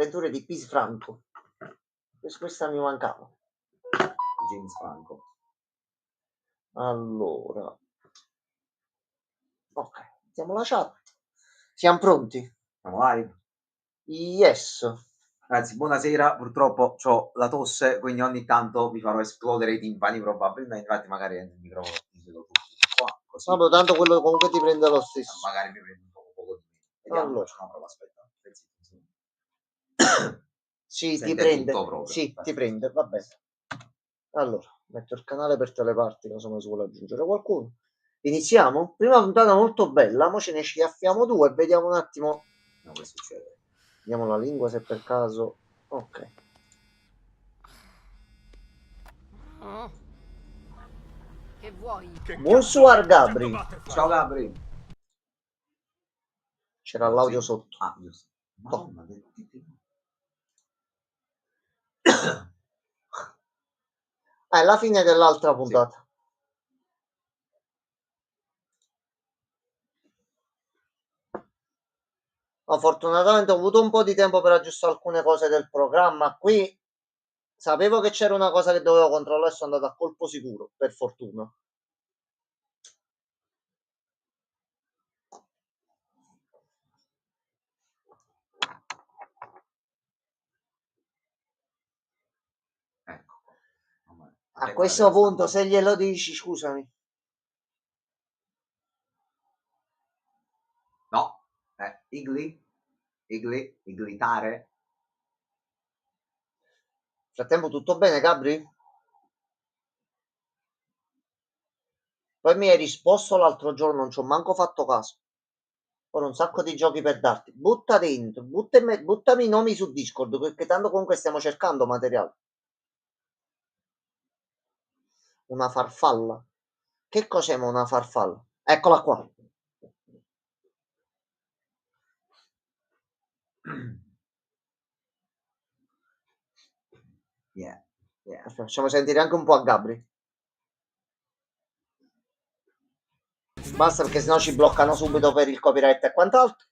avventure di Pis Franco. Questa mi mancava. James Franco. Allora, ok, mettiamo la chat. Siamo pronti? Siamo live? Yes. Ragazzi, buonasera. Purtroppo ho la tosse, quindi ogni tanto vi farò esplodere i timpani probabilmente. Infatti, magari il microfono qua, così. Vabbè, tanto quello comunque ti prende lo stesso. Magari mi prendo un poco di meno. Vediamo. Allora. Faccio una prova, aspetta. Sì, Sente ti prende. tutto proprio. Sì, ti prende, va bene. Allora, metto il canale per teleparti, insomma, si vuole aggiungere qualcuno. Iniziamo? Prima puntata molto bella, mo ce ne schiaffiamo due e vediamo un attimo. No, che succede? Vediamo la lingua se per caso. Ok. Che vuoi? Bonsoir Gabri. Ciao Gabri. C'era l'audio sotto. Ah, giusto. Madonna, È la fine dell'altra puntata. No, fortunatamente ho avuto un po' di tempo per aggiustare alcune cose del programma. Qui sapevo che c'era una cosa che dovevo controllare e sono andato a colpo sicuro, per fortuna. Ecco. A questo punto, se glielo dici, scusami. No, iglitare. Frattempo tutto bene, Gabri? Poi mi hai risposto l'altro giorno, non ci ho manco fatto caso. Ora un sacco di giochi per darti. Butta dentro, buttami i nomi su Discord, perché tanto comunque stiamo cercando materiale. Una farfalla. Che cos'è una farfalla? Eccola qua. Yeah. Facciamo sentire anche un po' a Gabri. Basta perché sennò ci bloccano subito per il copyright e quant'altro.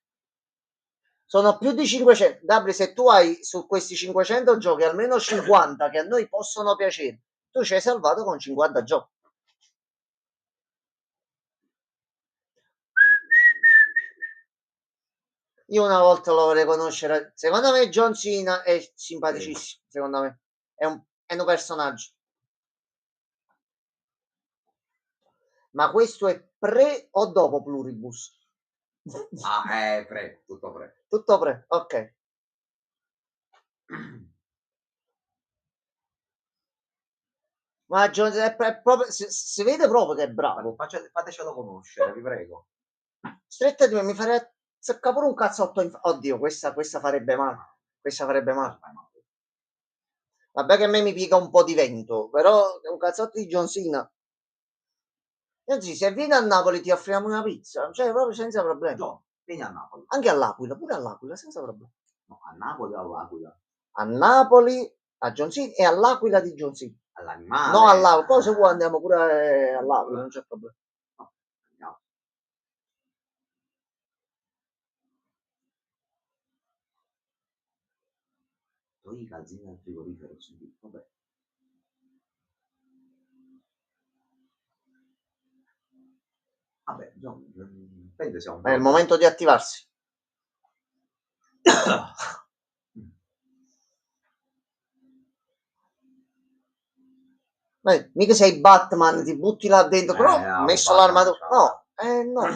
Sono più di 500. Gabri, se tu hai su questi 500 giochi almeno 50 che a noi possono piacere, tu ci hai salvato con 50 giochi. Io una volta lo vorrei conoscere. Secondo me John Cena è simpaticissimo. Secondo me è un personaggio. Ma questo è pre o dopo Pluribus? Ah, pre, tutto pre. Tutto pre, ok. Ma John è proprio, si vede proprio che è bravo. Fatecelo conoscere, vi prego. Stretta di me, mi farei secca pure un cazzotto. Oddio, questa farebbe male. Questa farebbe male. Vabbè che a me mi piega un po' di vento, però è un cazzotto di John Cena. Anzi, se vieni a Napoli ti offriamo una pizza, cioè proprio senza problemi. No, vieni a Napoli. Anche all'Aquila, pure all'Aquila, senza problemi. No, a Napoli o all'Aquila? A Napoli, a John Cena e all'Aquila di John Cena. All'animale. No, all'Aquila, poi se vuoi andiamo pure all'Aquila, non c'è problema. No, andiamo. Togli i calzini dal frigorifero, vabbè. Vabbè, no, penso sia un È il momento di attivarsi. Mica sei Batman, ti butti là dentro, però ho messo l'armatura. No, no,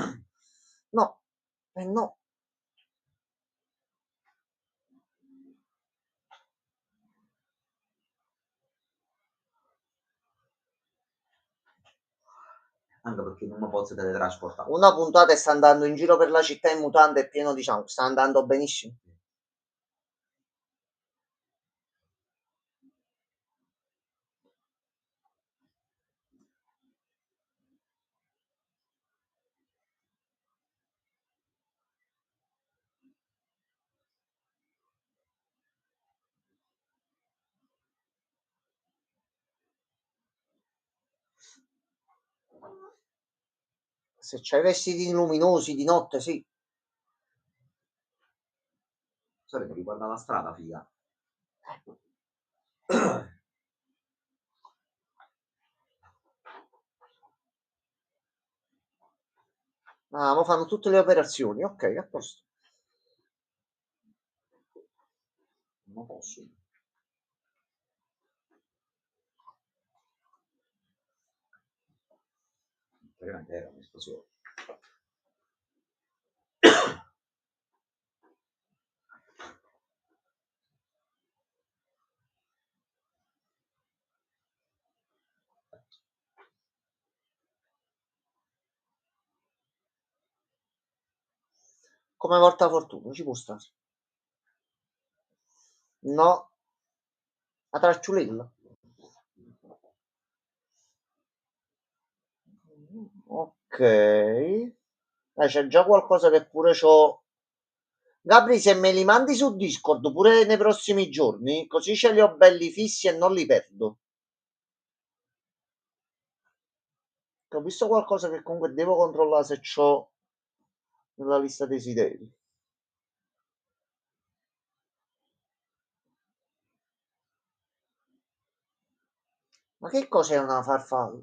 no, no. Anche perché non mi posso teletrasportare. Una puntata e sta andando in giro per la città in mutande e pieno di sangue, sta andando benissimo. Se c'hai vestiti luminosi di notte, sì. Sapete, riguarda la strada, figa. Ah, ma fanno tutte le operazioni, ok, a posto. Non posso. Veramente era un'esplosione. Come porta fortuna, ci può stare. No, la tracciulella. Ok. C'è già qualcosa che pure c'ho. Gabri, se me li mandi su Discord pure nei prossimi giorni, così ce li ho belli fissi e non li perdo. Ho visto qualcosa che comunque devo controllare se c'ho nella lista desideri. Ma che cos'è una farfalla?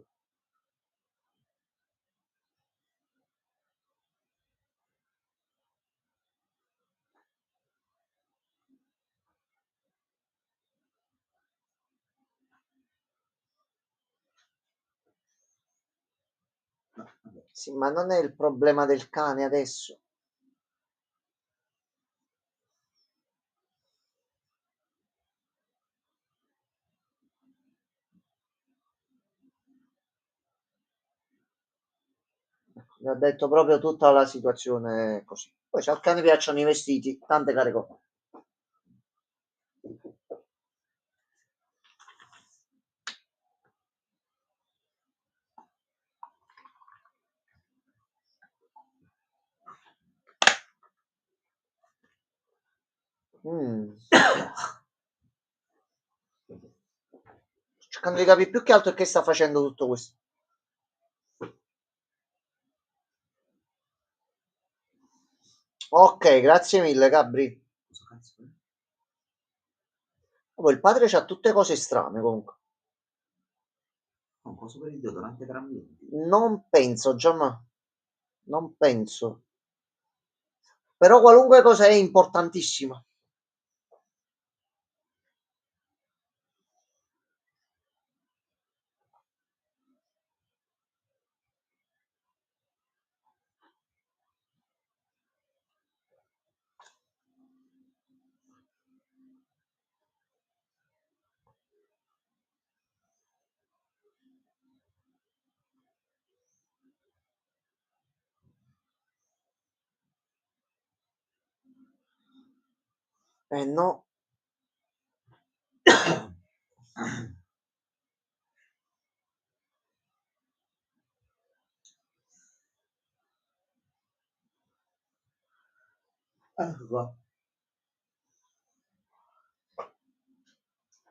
Sì, ma non è il problema del cane adesso. Mi ha detto proprio tutta la situazione così. Poi se al cane piacciono i vestiti, tante care cose. Sto cercando di capire più che altro che sta facendo tutto questo. Ok, grazie mille, Gabri. Cosa cazzo è? Poi il padre c'ha tutte cose strane comunque. Un coso per il deodorante per ambienti. Non penso, Gianma. Non penso. Però qualunque cosa è importantissima. No.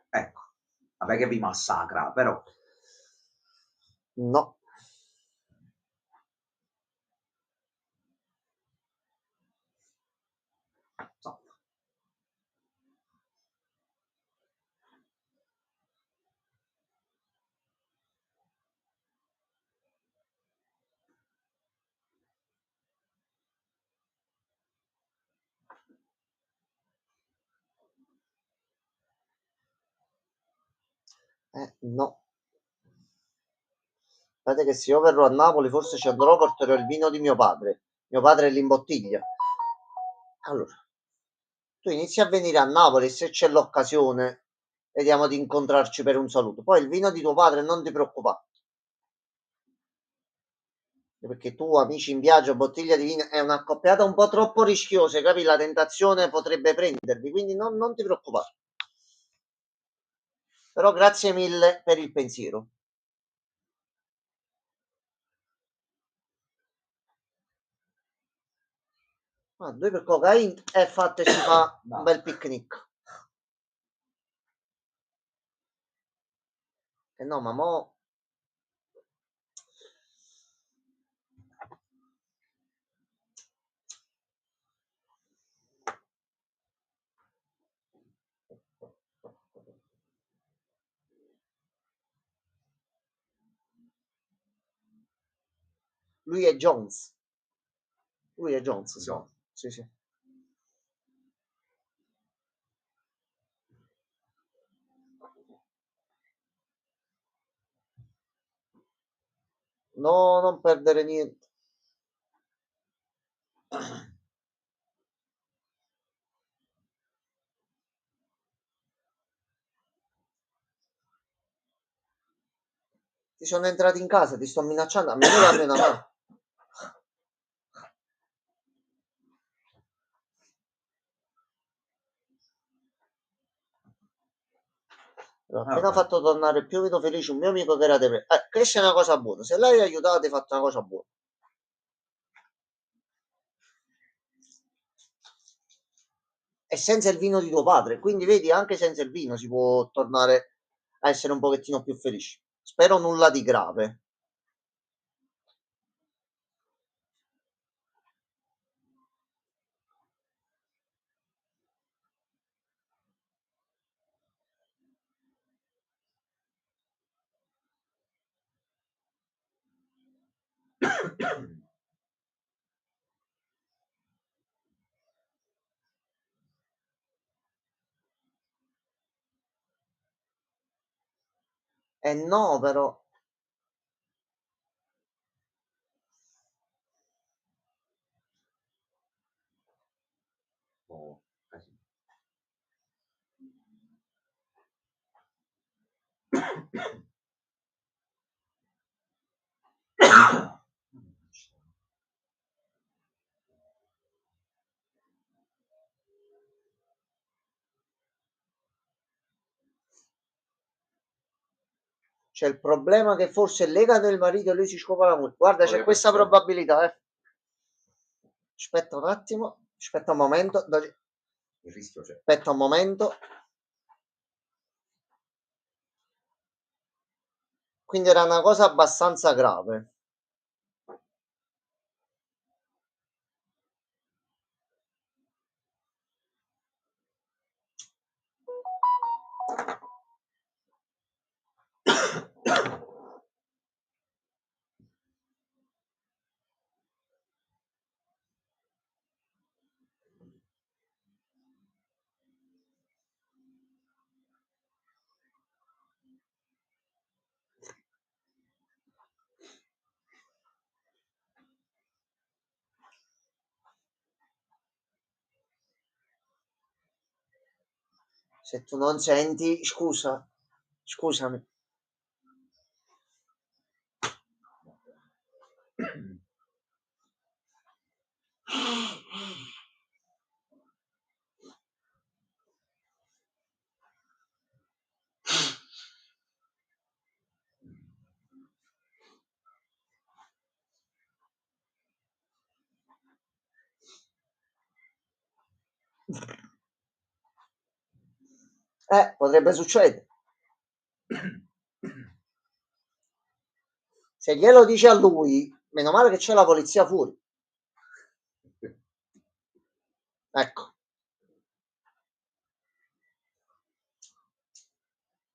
Ecco, vabbè che vi massacra, però. No. So. No. Guardate che se io verrò a Napoli forse ci andrò, porterò il vino di mio padre. Mio padre li imbottiglia. Allora, tu inizi a venire a Napoli se c'è l'occasione, vediamo di incontrarci per un saluto. Poi il vino di tuo padre non ti preoccupare. Perché tu, amici in viaggio, bottiglia di vino, è un'accoppiata un po' troppo rischiosa, capi? La tentazione potrebbe prendervi, quindi non ti preoccupare. Però grazie mille per il pensiero. Due per cocaine e fatte si fa un bel picnic. No, ma mo Lui è Jones. Lui è Jones, sì. Jones. Sì, sì. No, non perdere niente. Ti sono entrati in casa, ti sto minacciando, almeno dammi una mano. L'ho appena fatto tornare più vedo felice un mio amico che era depresso. Questa è una cosa buona. Se l'hai aiutato, hai fatto una cosa buona. E senza il vino di tuo padre, quindi vedi, anche senza il vino si può tornare a essere un pochettino più felici. Spero nulla di grave. E no, però. Oh, C'è il problema che forse legano il marito e lui si scopa la moglie. Guarda, c'è questa essere. probabilità, eh. Aspetta un attimo, aspetta un momento. Il rischio c'è. Aspetta un momento. Quindi era una cosa abbastanza grave. Se tu non senti, scusami. Potrebbe succedere. Se glielo dice a lui, meno male che c'è la polizia fuori. Ecco.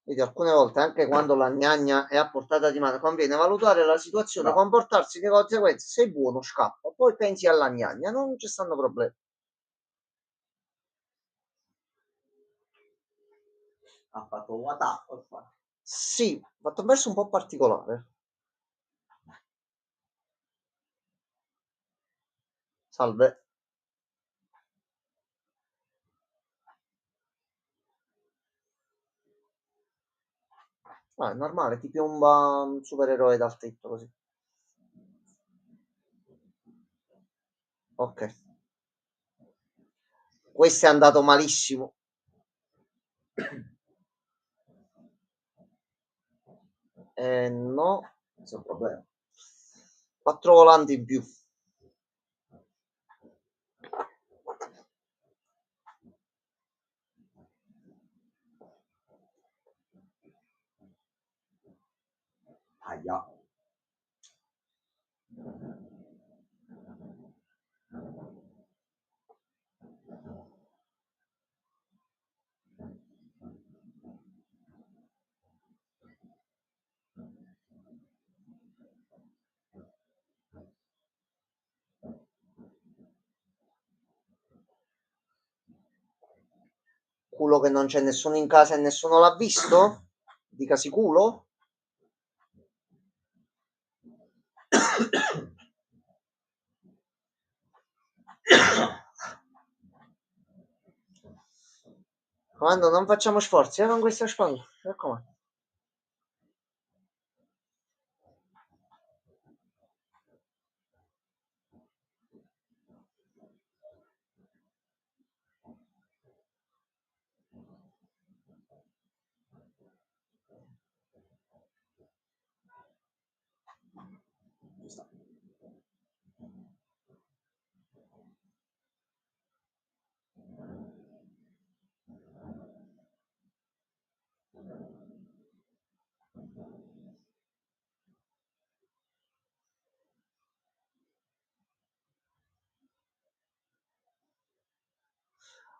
Vedi, alcune volte, anche quando la gnagna è a portata di mano, conviene valutare la situazione, Bravo. comportarsi di conseguenza. Sei buono, scappa. Poi pensi alla gnagna, non ci stanno problemi. Ha fatto un attacco. Sì, ho fatto un verso un po' particolare. Salve. È normale, ti piomba un supereroe dal tetto così. Ok. Questo è andato malissimo. No. Nessun problema. 4 volanti in più. Aia. Culo che non c'è nessuno in casa e nessuno l'ha visto? Dicasi culo? Quando non facciamo sforzi, con questa spalla, raccomando.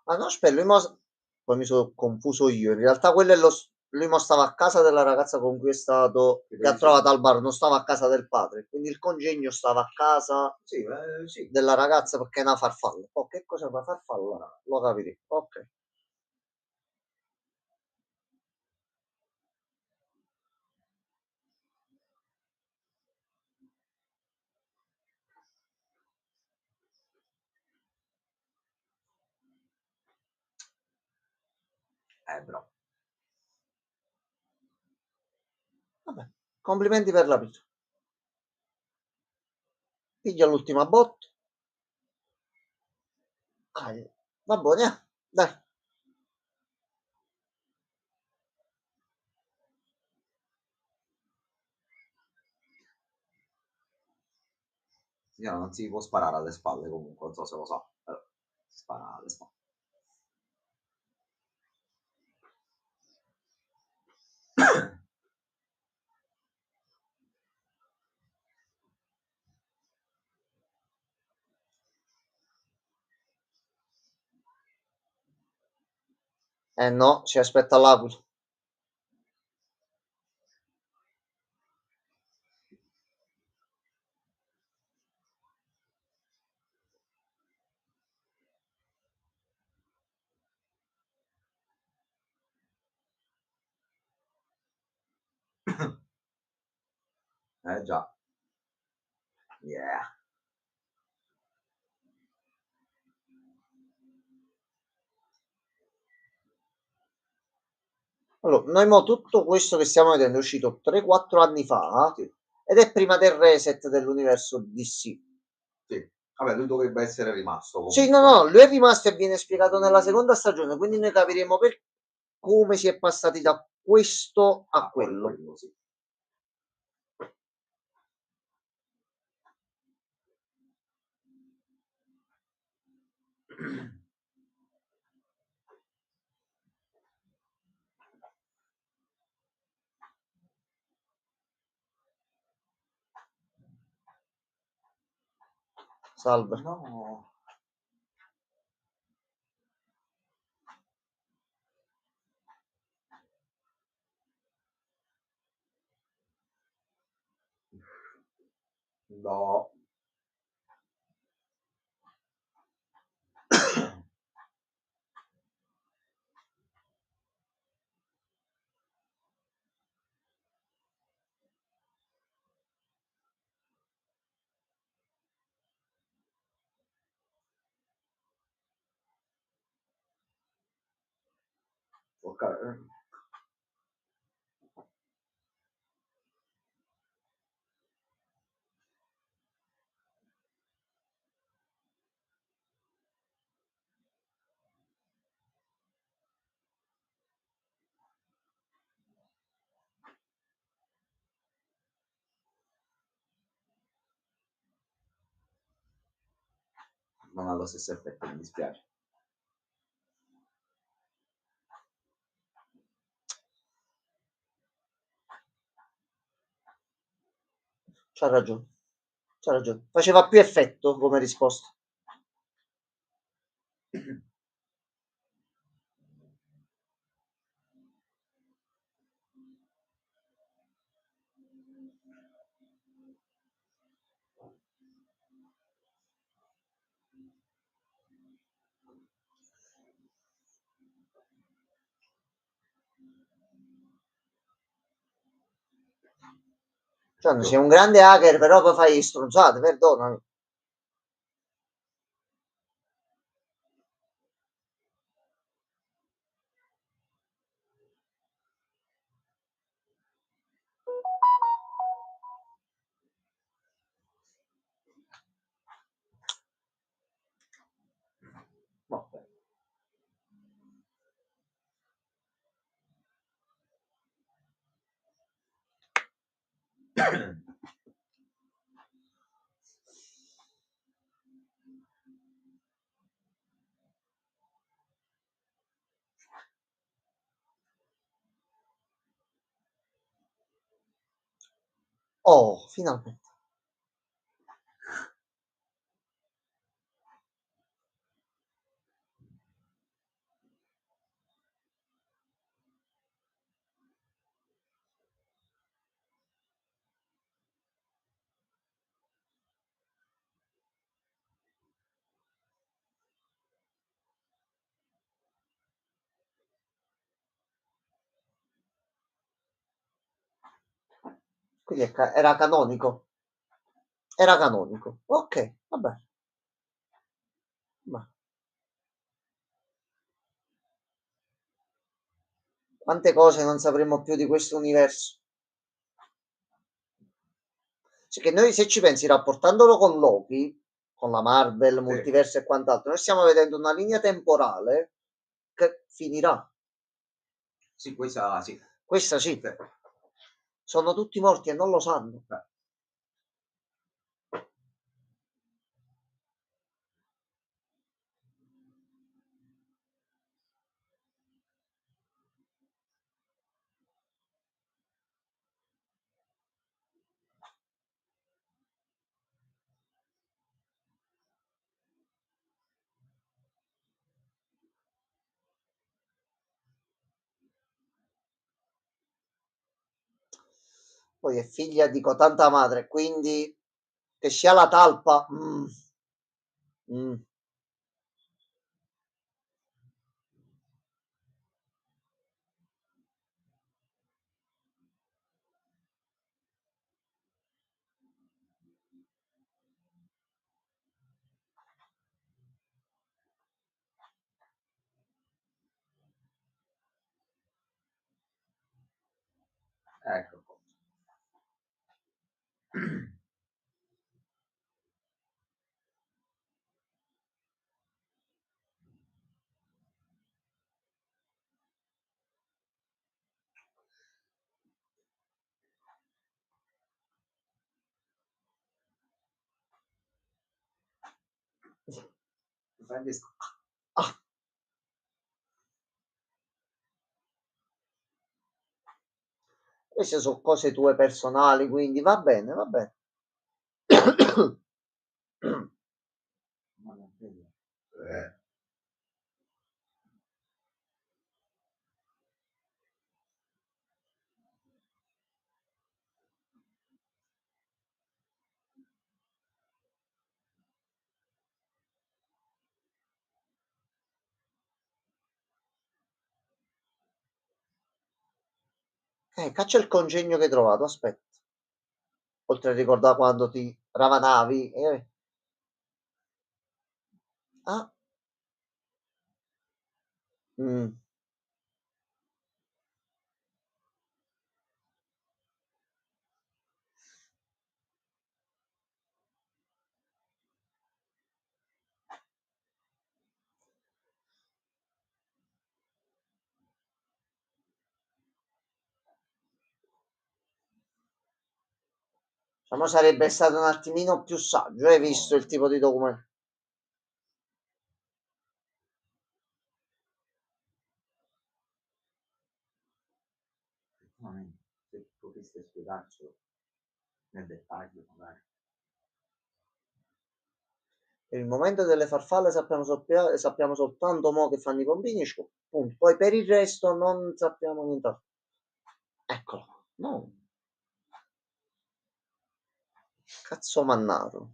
Ah no, aspetta, poi mi sono confuso io. In realtà quello è lui mo stava a casa della ragazza con cui è stato, che ha trovato al bar, non stava a casa del padre. Quindi il congegno stava a casa Sì, sì. della ragazza perché è una farfalla. Oh, che cosa fa farfalla? Lo capiremo. Ok. Bro. Vabbè, complimenti per la vita. Piglia l'ultima botta. Ah, va buone, dai. Signora, non si può sparare alle spalle comunque, non so se lo sa, però si spara alle spalle. Eh no, si aspetta l'aquila. Già. Yeah. Allora, noi mo tutto questo che stiamo vedendo è uscito 3-4 anni fa Sì. ed è prima del reset dell'universo DC. Sì. Vabbè, lui dovrebbe essere rimasto Sì, comunque. no, lui è rimasto e viene spiegato nella seconda stagione, quindi noi capiremo come si è passati da questo a quello. Sì. Salve. No. No. Ok. Non ha lo stesso effetto, mi dispiace. C'ha ragione. C'ha ragione. Faceva più effetto come risposta. Cioè, sei un grande hacker, però poi fai stronzate, perdonami. Vabbè. Oh, finalmente. Quindi era canonico. Era canonico. Ok, vabbè. Ma quante cose non sapremo più di questo universo? Cioè, che noi, se ci pensi, rapportandolo con Loki, con la Marvel, Sì. multiverso e quant'altro, noi stiamo vedendo una linea temporale che finirà. Sì, questa sì. Questa sì. Sì. Sono tutti morti e non lo sanno. Beh. Poi è figlia di cotanta madre, quindi che sia la talpa. Mm. Ecco. Ah, queste sono cose tue personali, quindi va bene, va bene. Ma non credo. Caccia il congegno che hai trovato, aspetta. Oltre a ricordare quando ti ravanavi. Ah. Mm. Diciamo sarebbe stato un attimino più saggio, hai visto il tipo di documento? Effettivamente, se potreste spiegarcelo nel dettaglio, magari. Per il momento delle farfalle sappiamo soltanto mo che fanno i pompini, punto. Poi per il resto non sappiamo nient'altro. Eccolo. No. Cazzo mannato.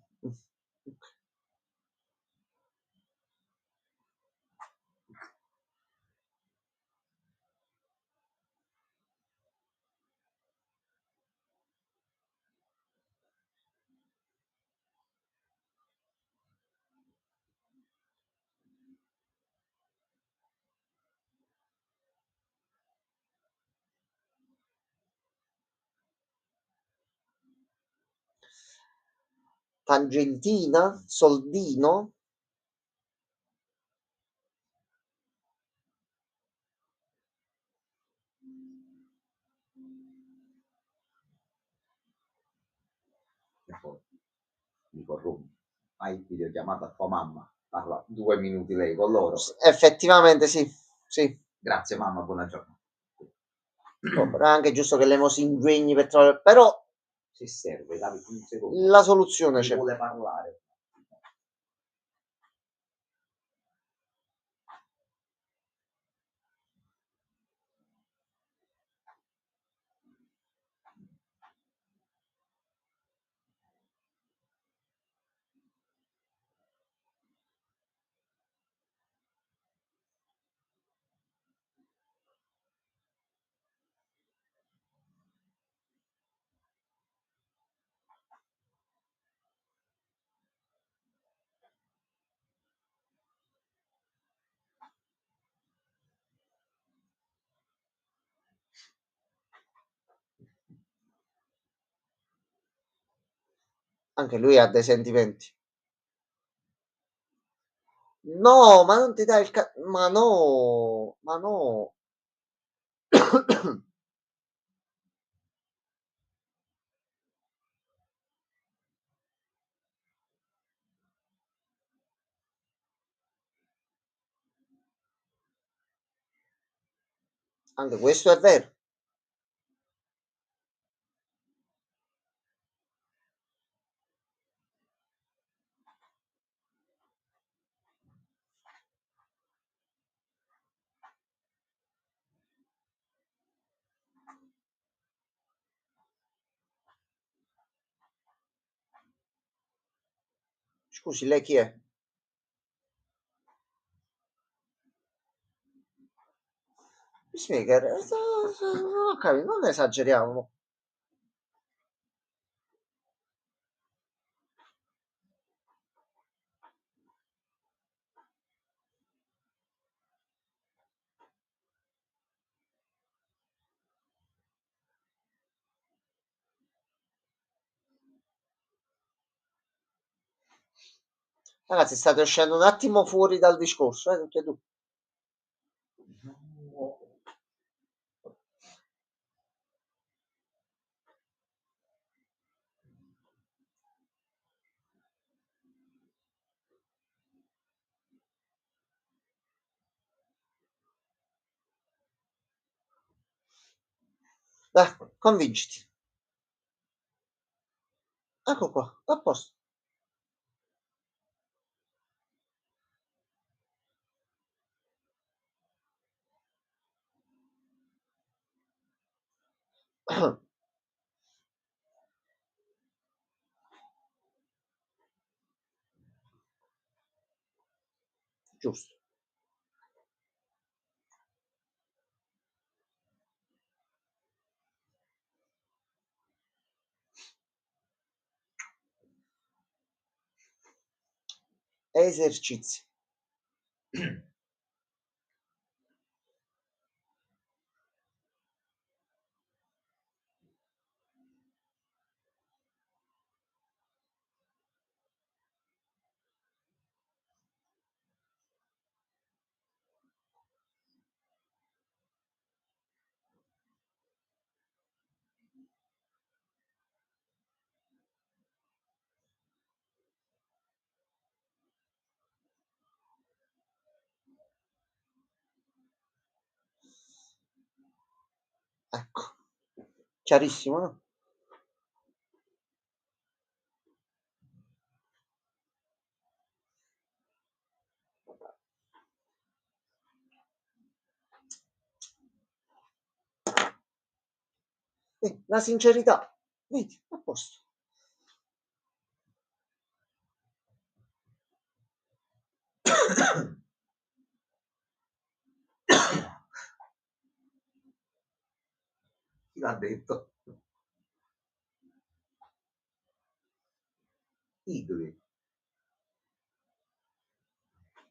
Tangentina, soldino. E poi mi corrompi. Hai videochiamata a tua mamma, parla 2 minuti lei con loro. Effettivamente sì, sì. Grazie mamma, buona giornata. Oh, però è anche giusto che lei si impegni per trovare, però Se serve, Davide, un secondo. la soluzione Mi c'è. vuole parlare. Anche lui ha dei sentimenti. No, ma non ti dai il ma no, ma no. Anche questo è vero. Scusi, lei chi è? Peacemaker, ok, non esageriamo. Ragazzi, state uscendo un attimo fuori dal discorso, tutti e due. Dai, convinciti. Ecco qua, a posto. Giusto. Esercizi. Ecco, chiarissimo, no? La sincerità, vedi, a posto. Chi l'ha detto? Idoli.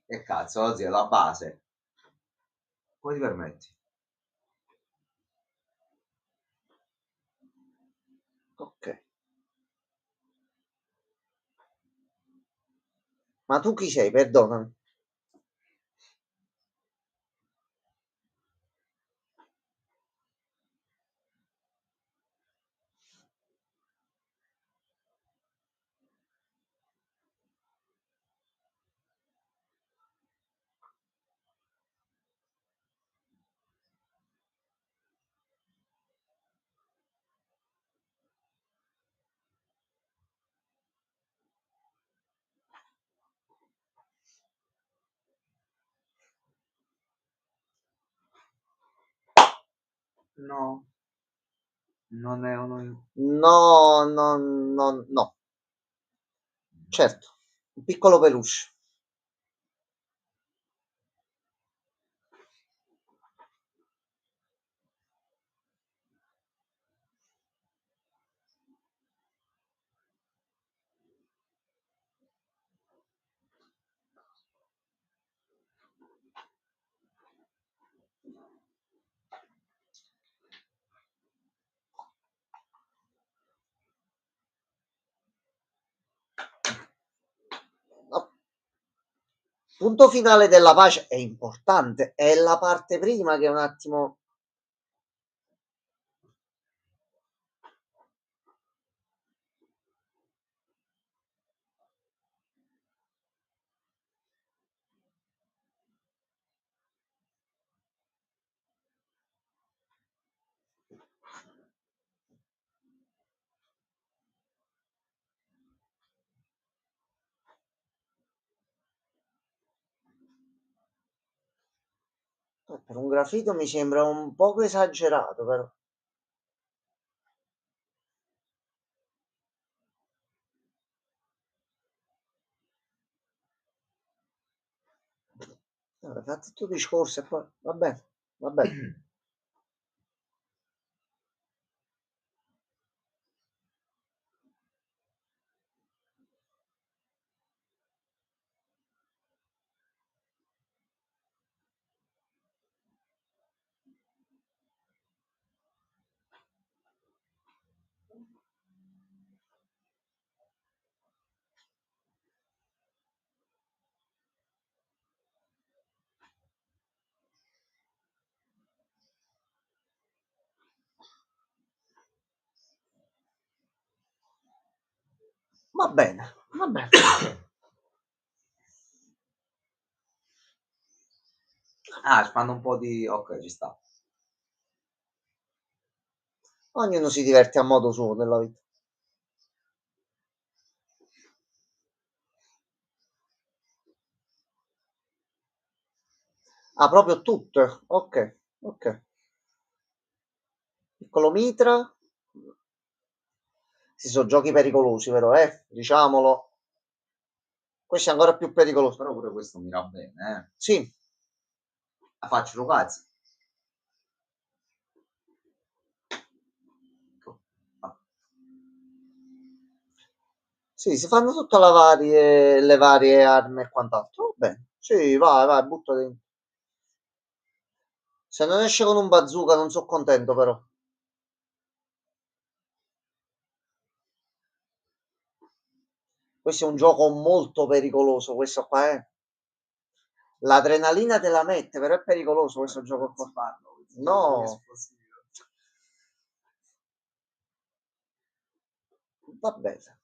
E cazzo, oggi è la base. Come ti permetti? Ok. Ma tu chi sei? Perdonami. No, non è uno... No, no, no, no. Certo, un piccolo peluche. No. Punto finale della pace è importante, è la parte prima che un attimo... Per un grafito mi sembra un poco esagerato, però. Allora, fatti il tuo discorso e poi va bene, va bene. Va bene, va bene. Ah, fanno un po' di... Ok, ci sta. Ognuno si diverte a modo suo nella vita. Ah, proprio tutte? Ok, ok. Piccolo mitra. Si sono giochi pericolosi, però, diciamolo. Questo è ancora più pericoloso. Però pure questo mira bene, eh. Sì, La faccio ragazzi. Ah, sì, si fanno tutte le varie armi e quant'altro. Va bene. Sì, vai, vai, butta dentro. Se non esce con un bazooka non sono contento, però. Questo è un gioco molto pericoloso, questo qua, eh. L'adrenalina te la mette, però è pericoloso questo gioco qua. No, va bene,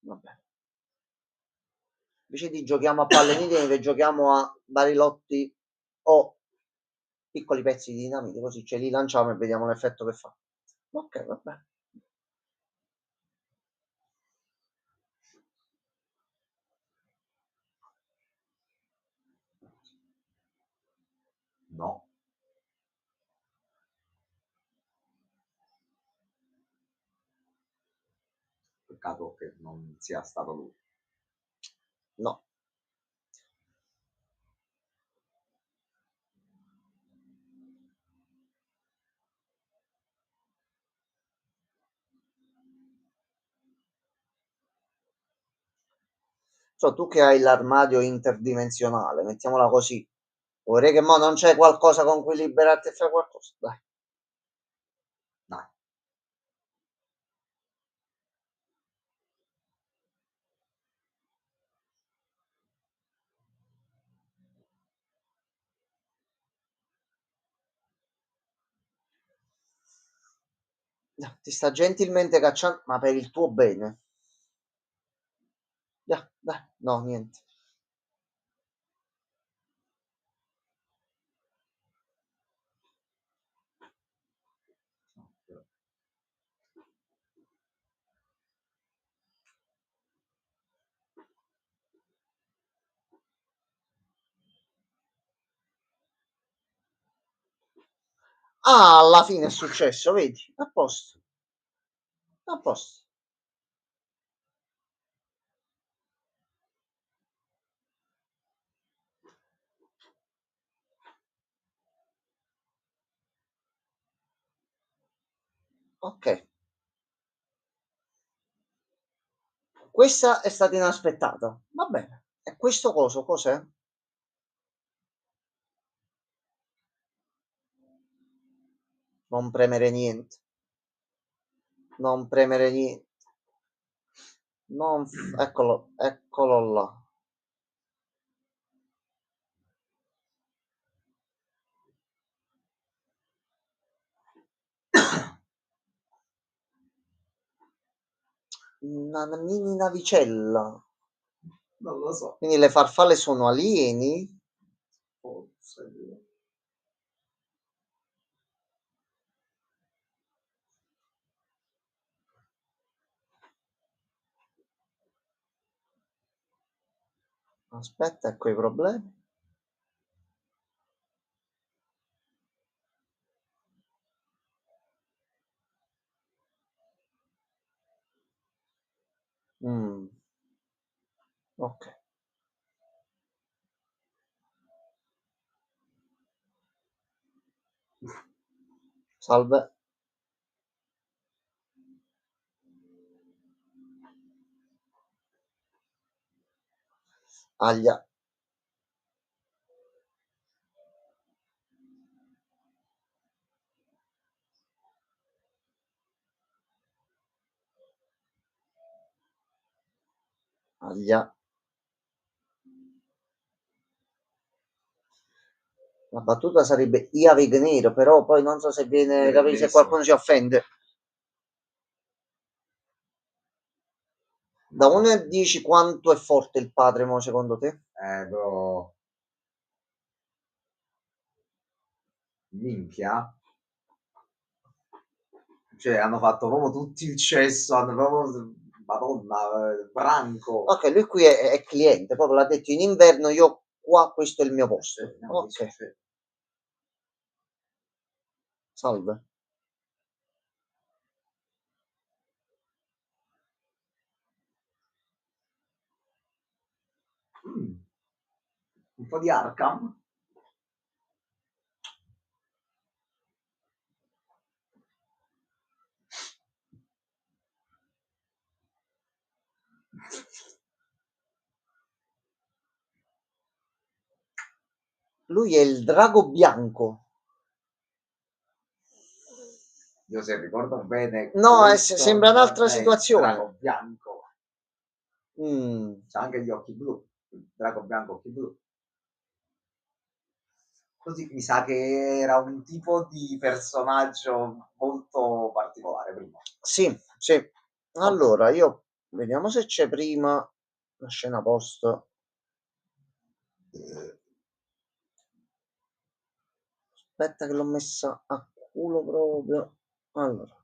va bene. Invece di giochiamo a pallenite, giochiamo a barilotti o piccoli pezzi di dinamite, così ce li lanciamo e vediamo l'effetto che fa. Ok, va bene. no. Peccato che non sia stato lui. No. Cioè, tu che hai l'armadio interdimensionale, mettiamola così. Vorrei che mo non c'è qualcosa con cui liberarti e fare qualcosa. Dai. Dai. Ti sta gentilmente cacciando, ma per il tuo bene. Dai, no, niente. Ah, alla fine è successo, vedi? A posto. A posto. Ok. Questa è stata inaspettata. Va bene. E questo coso cos'è? Non premere niente. Non premere niente. Eccolo, eccolo là. Una mini navicella. Non lo so. Quindi le farfalle sono alieni? Forse. Aspetta, ecco i problemi. Ok. Salve. Aglia. Aglia. La battuta sarebbe Iave nero, però poi non so se viene, capisci, se qualcuno si offende. Da 1 a 10 quanto è forte il padre, mo, secondo te? Però... Minchia. Cioè, hanno fatto proprio tutto il cesso, hanno proprio... Madonna, branco. Ok, lui qui è cliente, proprio l'ha detto in inverno, io qua, questo è il mio posto. Ok, salve. Un po' di Arkham. Lui è il drago bianco. Io se ricordo bene... No, questo sembra un'altra non è il situazione. drago bianco. C'ha anche gli occhi blu. Il drago bianco, occhi blu. Così mi sa che era un tipo di personaggio molto particolare prima. Sì, sì. Allora, io vediamo se c'è prima la scena post. Aspetta che l'ho messa a culo proprio. Allora.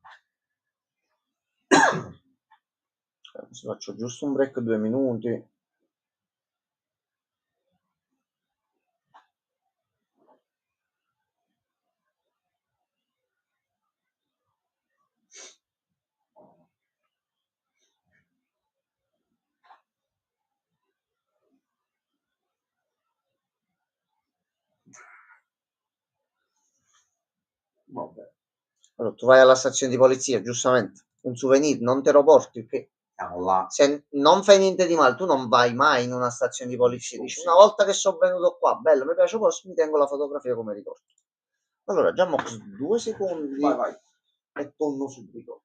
Se faccio giusto un break 2 minuti. Vabbè. Allora, tu vai alla stazione di polizia, giustamente. Un souvenir, non te lo porti, perché Siamo là. se non fai niente di male, tu non vai mai in una stazione di polizia. Dici, una volta che sono venuto qua, bello, mi piace posto, mi tengo la fotografia come ricordo. Allora, già 2 secondi Vai. e torno subito.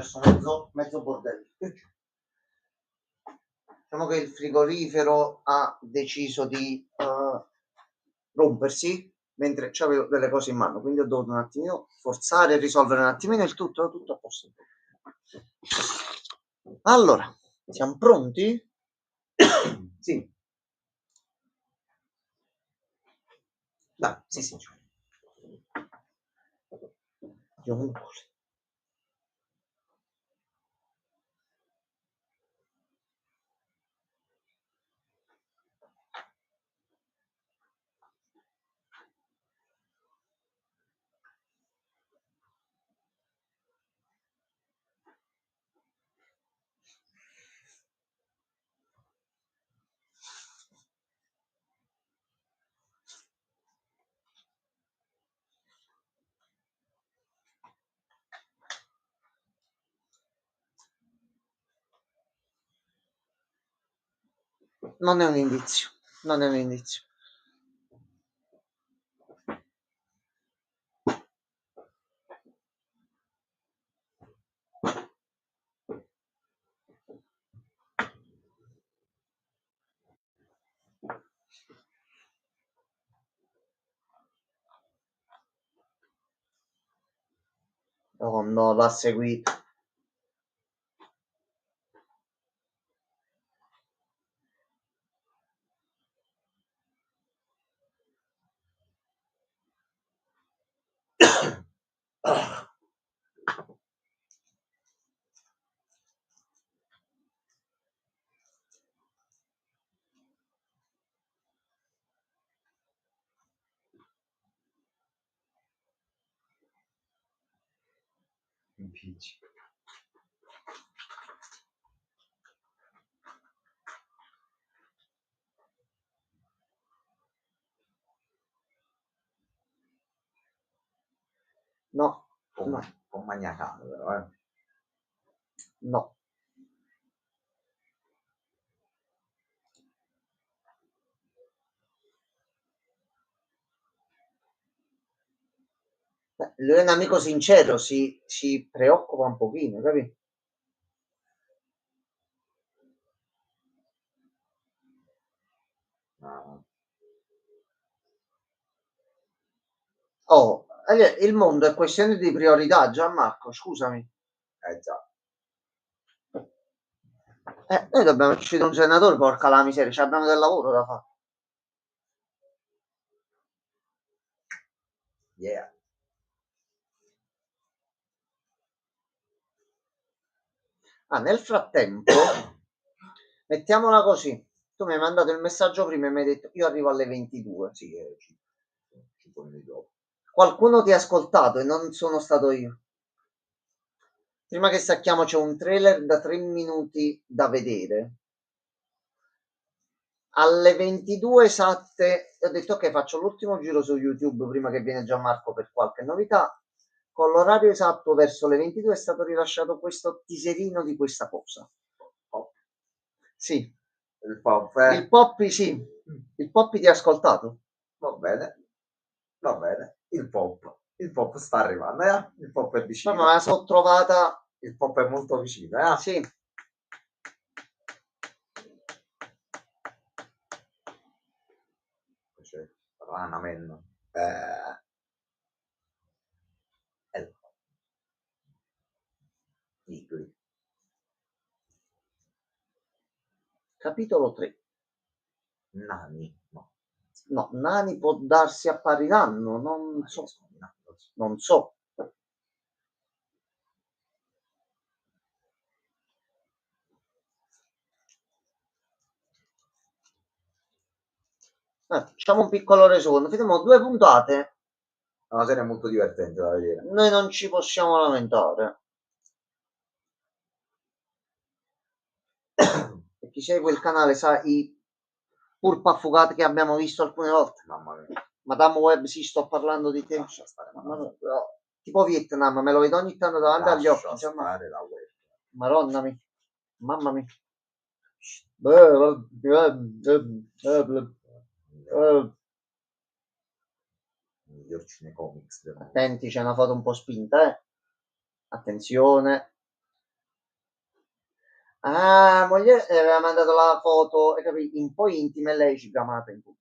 successo mezzo bordello. Diciamo che il frigorifero ha deciso di rompersi mentre avevo delle cose in mano, quindi ho dovuto un attimino forzare e risolvere un attimino il tutto a posto. Allora, siamo pronti? Sì. Dai, sì. Dio mi vuole. Non è un indizio, non è un indizio. Oh no, l'ha seguito. Impicci. No, Un po' maniacale però, no. Lui è un amico sincero, si preoccupa un pochino, capito? No. Oh, il mondo è questione di priorità, Gianmarco, scusami. Già. Noi dobbiamo uccidere un senatore, porca la miseria, ci abbiamo del lavoro da fare. Yeah. Nel frattempo, mettiamola così, tu mi hai mandato il messaggio prima e mi hai detto io arrivo alle 22. Sì, 5 minuti dopo. Qualcuno ti ha ascoltato e non sono stato io. Prima che stacchiamo c'è un trailer da 3 minuti da vedere. Alle 22 esatte ho detto ok, faccio l'ultimo giro su YouTube prima che viene Gianmarco per qualche novità. Con l'orario esatto verso le 22 è stato rilasciato questo teaserino di questa cosa. Oh. Sì. Il pop, Il Poppy sì. Il Poppy ti ha ascoltato? Va bene. Il pop sta arrivando, il pop è vicino. Ma me la sono trovata. Il pop è molto vicino, Sì. C'è Ranamen. Igli. Capitolo 3. Nani, no. No, Nani può darsi appariranno, non so. Non so. Facciamo un piccolo resoconto. Vediamo 2 puntate. È una serie molto divertente da vedere. Noi non ci possiamo lamentare. E chi segue il canale sa i pulpa affogati che abbiamo visto alcune volte. Mamma mia. Madame Web, sì, sto parlando di te. Lascia stare, No, tipo Vietnam, me lo vedo ogni tanto davanti agli occhi. Lascia stare la web. Madonna mia. Mamma mia. Miglior cinecomics del mondo. Attenti, c'è una foto un po' spinta, Attenzione. Ah, moglie aveva mandato la foto, hai capito, un po' intima e lei ci chiamata in tutto.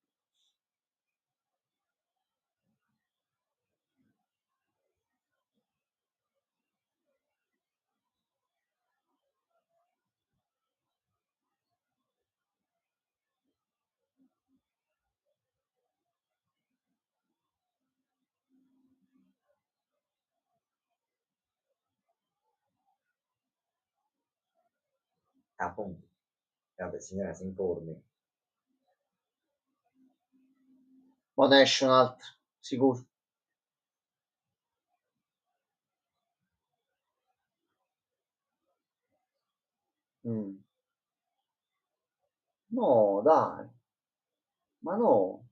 Appunto. Vabbè, signora, si informi. Ma ne esce un altro, sicuro. Mm. No, dai, ma no.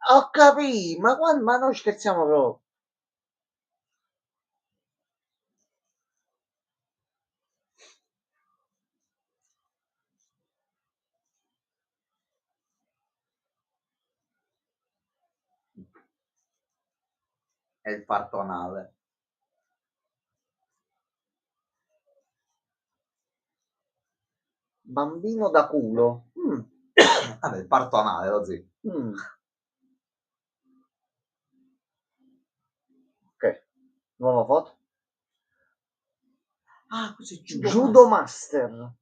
Ho capito, ma noi scherziamo proprio. È il parto anale. Bambino da culo. Vabbè, il parto anale, lo zio. Ok, nuova foto. Ah, così Judo Master.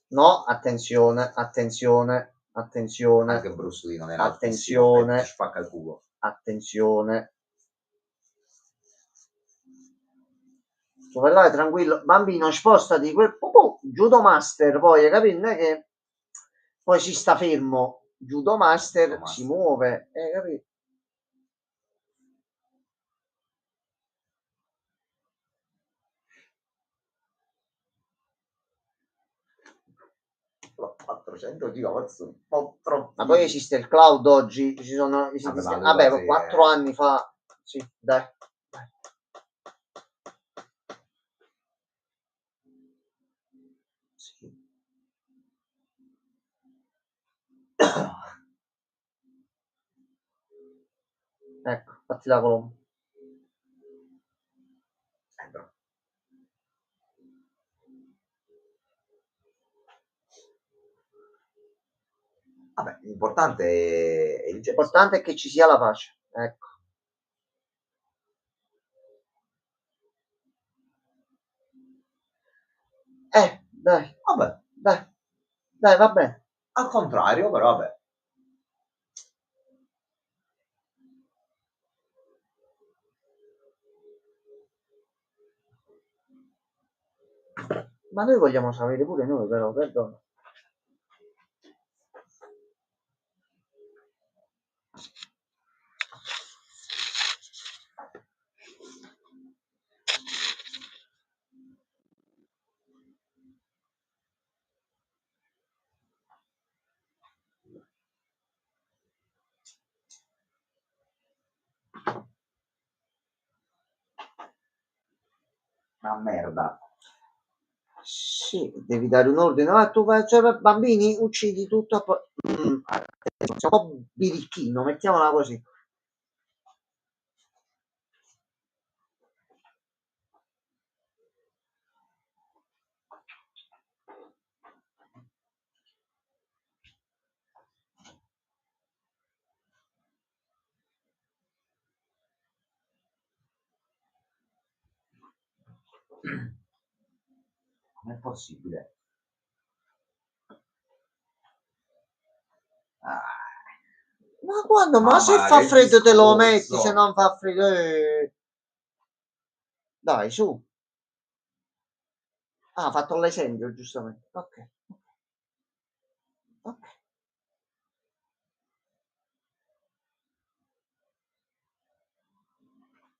No, attenzione, attenzione, attenzione. Anche Bruce Lee non era attenzione, ti spacca il culo. attenzione. Superare tranquillo, bambino, spostati quel Judo Master, poi hai capito? Non è che poi si sta fermo. Judo Master si muove, hai capito? Però 400 giga sono un po' troppo. Ma poi esiste il cloud oggi, ci sono vabbè, 4 anni fa. Sì, dai. Sì. Ecco, fatti la colomba. Vabbè, l'importante è il gesto. L'importante è che ci sia la pace. Ecco. Dai. Vabbè. Dai, va bene. Al contrario, però, vabbè. Ma noi vogliamo sapere pure noi, però, perdono. Una merda. Sì, devi dare un ordine. Ma tu vai, cioè, bambini, uccidi tutto. Siamo un po' birichino, mettiamola così. Non è possibile. Ma quando? Ma se fa freddo te lo metti, se non fa freddo... Dai, su. Ah, ha fatto l'esempio, giustamente. Ok. Ok.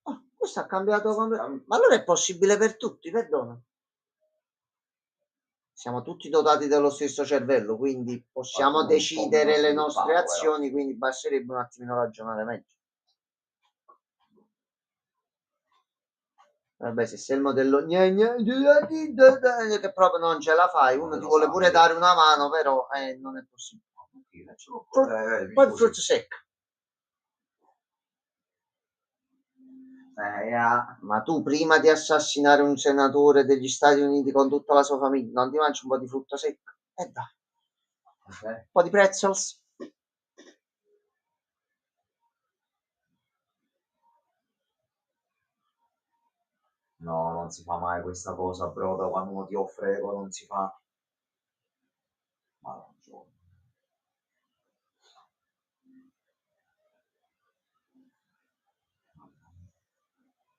Oh, questo ha cambiato. Ma allora è possibile per tutti, perdono. Siamo tutti dotati dello stesso cervello, quindi possiamo decidere le nostre azioni, quindi basterebbe un attimino ragionare meglio. Vabbè, se sei il modello che proprio non ce la fai, uno ti vuole pure dare una mano, però non è possibile. Poi il frutto secco. Ma tu prima di assassinare un senatore degli Stati Uniti con tutta la sua famiglia, non ti mangi un po' di frutta secca? Dai. Un po' di pretzels. No, non si fa mai questa cosa, bro, da quando uno ti offre non si fa. Ma non so.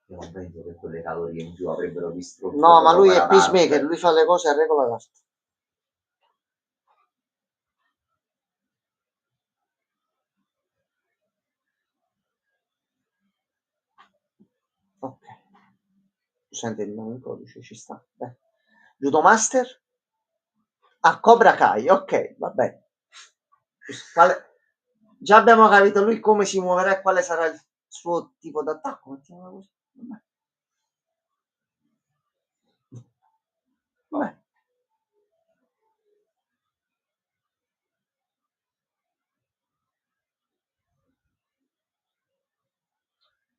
Io non penso che quelle calorie in più avrebbero distrutto. No, ma lui è l'opera peacemaker, d'arte. lui fa le cose a regola d'arte. Ok. Senti il nome in codice, ci sta. Beh. Judo Master? Ah, Cobra Kai, ok, va bene. Già abbiamo capito lui come si muoverà e quale sarà il suo tipo d'attacco. Mettiamola così. Vabbè. Vabbè.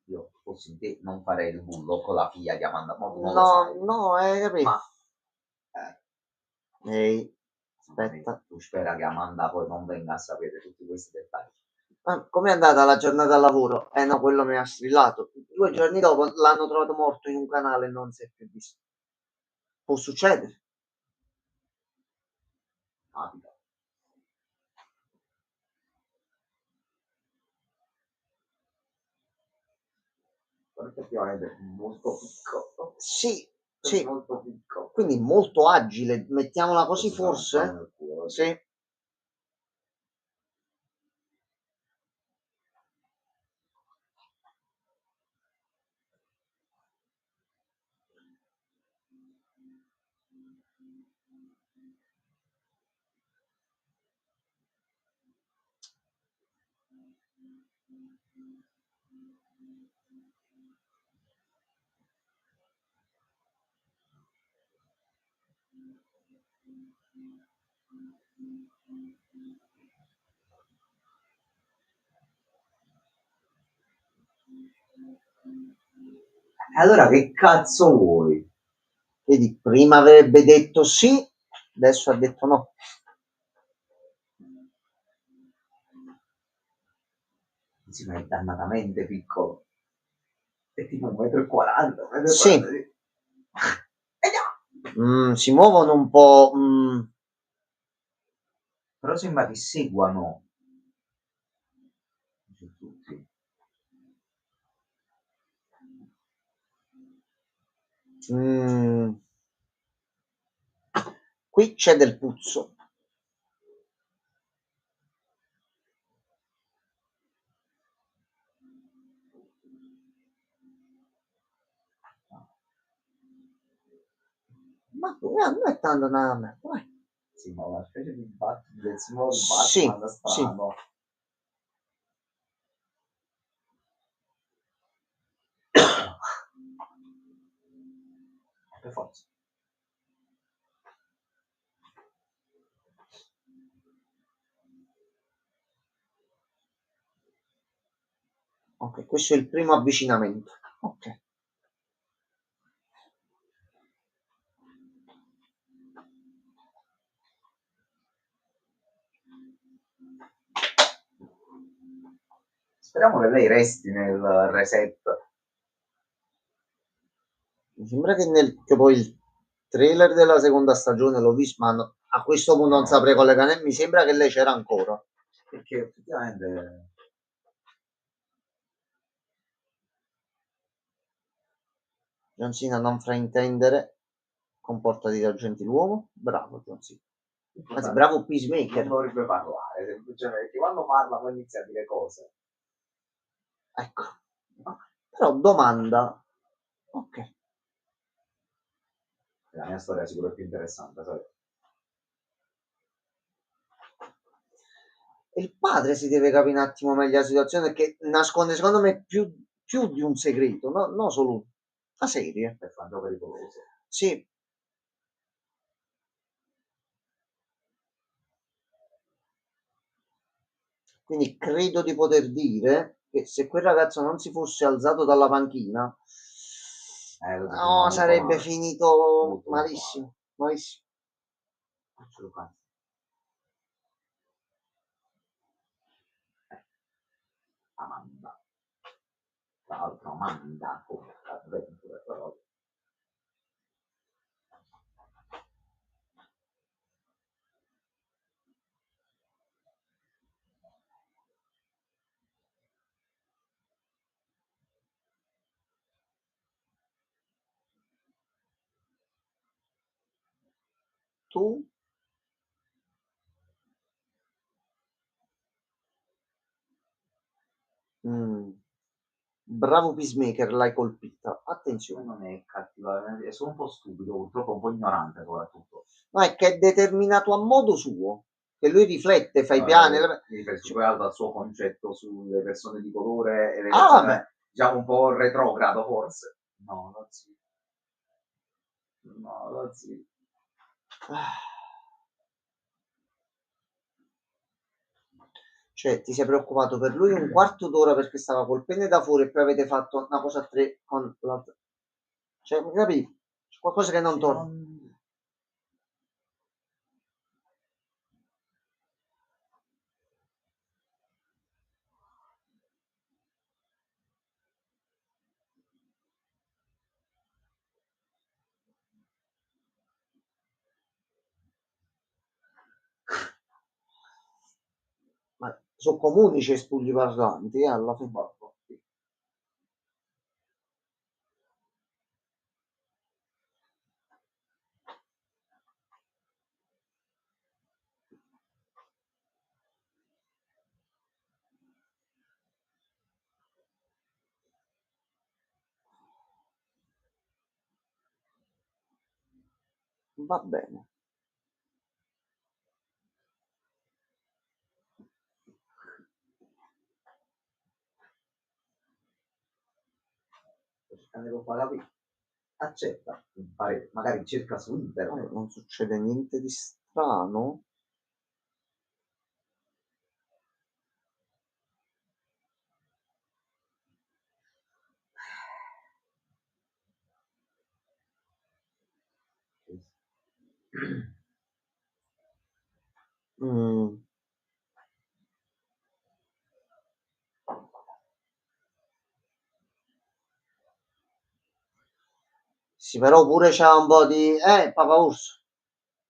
Io fossi in te non farei il bullo con la figlia di Amanda, ma tu non lo No, sai. no, hai capito. Ma Ehi, aspetta. tu spera che Amanda poi non venga a sapere tutti questi dettagli. Ah, com'è andata la giornata al lavoro? No, quello mi ha strillato. 2 giorni dopo l'hanno trovato morto in un canale e non si è più visto. Può succedere. Capita. Però effettivamente è molto piccolo. Sì, È sì. molto piccolo. Quindi molto agile, mettiamola così forse. Sì. Allora che cazzo vuoi? Vedi, prima avrebbe detto sì, adesso ha detto no. Sì, ma è dannatamente piccolo. È tipo 1,40 m. Sì. Si muovono un po'. Però sembra che seguano. Tutti. Qui c'è del puzzo. Ma non è tanto nada a me. Sì, ma una specie di del simbolo di Sì, Batman strano. Per forza. Ok, questo è il primo avvicinamento. Ok. Speriamo che lei resti nel reset. Mi sembra che poi il trailer della seconda stagione l'ho visto, ma a questo punto non saprei collegare. Mi sembra che lei c'era ancora. Perché effettivamente. John Cena non fraintendere, comportati da gentiluomo. Bravo John Cena. Anzi, bravo Peacemaker. Non dovrebbe parlare, semplicemente perché quando parla poi inizia a dire cose. Ecco. Però domanda. Ok. La mia storia sicuro è più interessante, sai? Il padre si deve capire un attimo meglio la situazione perché nasconde secondo me più di un segreto, no solo uno. La serie? Per fare un gioco pericoloso. Sì. Quindi credo di poter dire che se quel ragazzo non si fosse alzato dalla panchina, Lo si no, molto sarebbe male. finito Molto malissimo, malissimo. Faccio quasi. Amanda. Tra l'altro Amanda, porca avventura, però. Tu? Bravo Peacemaker, l'hai colpita. Attenzione. Non è cattiva, è solo un po' stupido, purtroppo un po' ignorante soprattutto. No, è che è determinato a modo suo, che lui riflette, fa i piani. Riferisco più altro al suo concetto sulle persone di colore e le Ah, vabbè. persone, diciamo, un po' retrogrado forse. No, lo zio. No, lo zio. Cioè, ti sei preoccupato per lui un quarto d'ora perché stava col pene da fuori e poi avete fatto una cosa a tre con l'altra. Cioè, mi capi? C'è qualcosa che non torna. Ma sono comuni i cespugli parlanti, alla fine. Va bene. Accetta, magari cerca su internet. Non succede niente di strano. Mm. Sì, però pure c'ha un po' di... Papa Urso.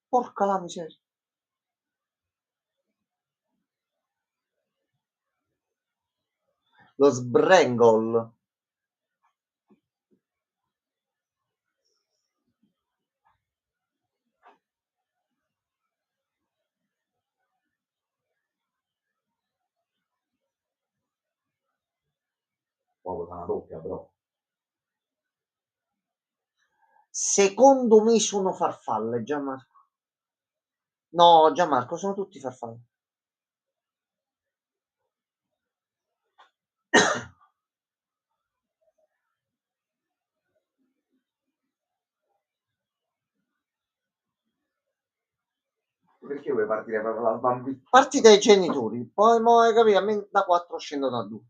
Porca la miseria. Lo sbrengol. Proprio una doppia, però. Secondo me sono farfalle, Gianmarco. No, Gianmarco, sono tutti farfalle. Perché vuoi partire proprio dal bambino? Parti dai genitori, poi mo hai capito, a me da 4 scendo da 2.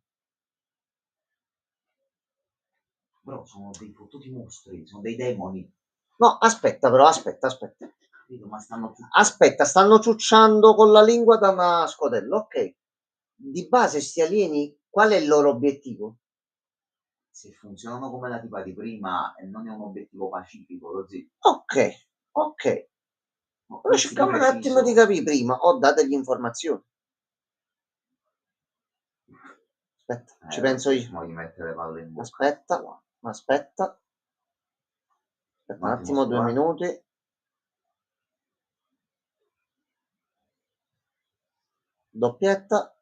Però sono dei fottuti mostri, sono dei demoni. No, aspetta però, aspetta. Capito? Ma stanno tutti... Aspetta, stanno ciucciando con la lingua da una scodella, ok. Di base sti alieni, qual è il loro obiettivo? Se funzionano come la tipa di prima e non è un obiettivo pacifico, così. Ok. No, Però cerchiamo un attimo di capire prima, ho dategli informazioni. Aspetta, ci penso io. Di mettere le palle in bocca. Aspetta un attimo, 2 minuti. Doppietta.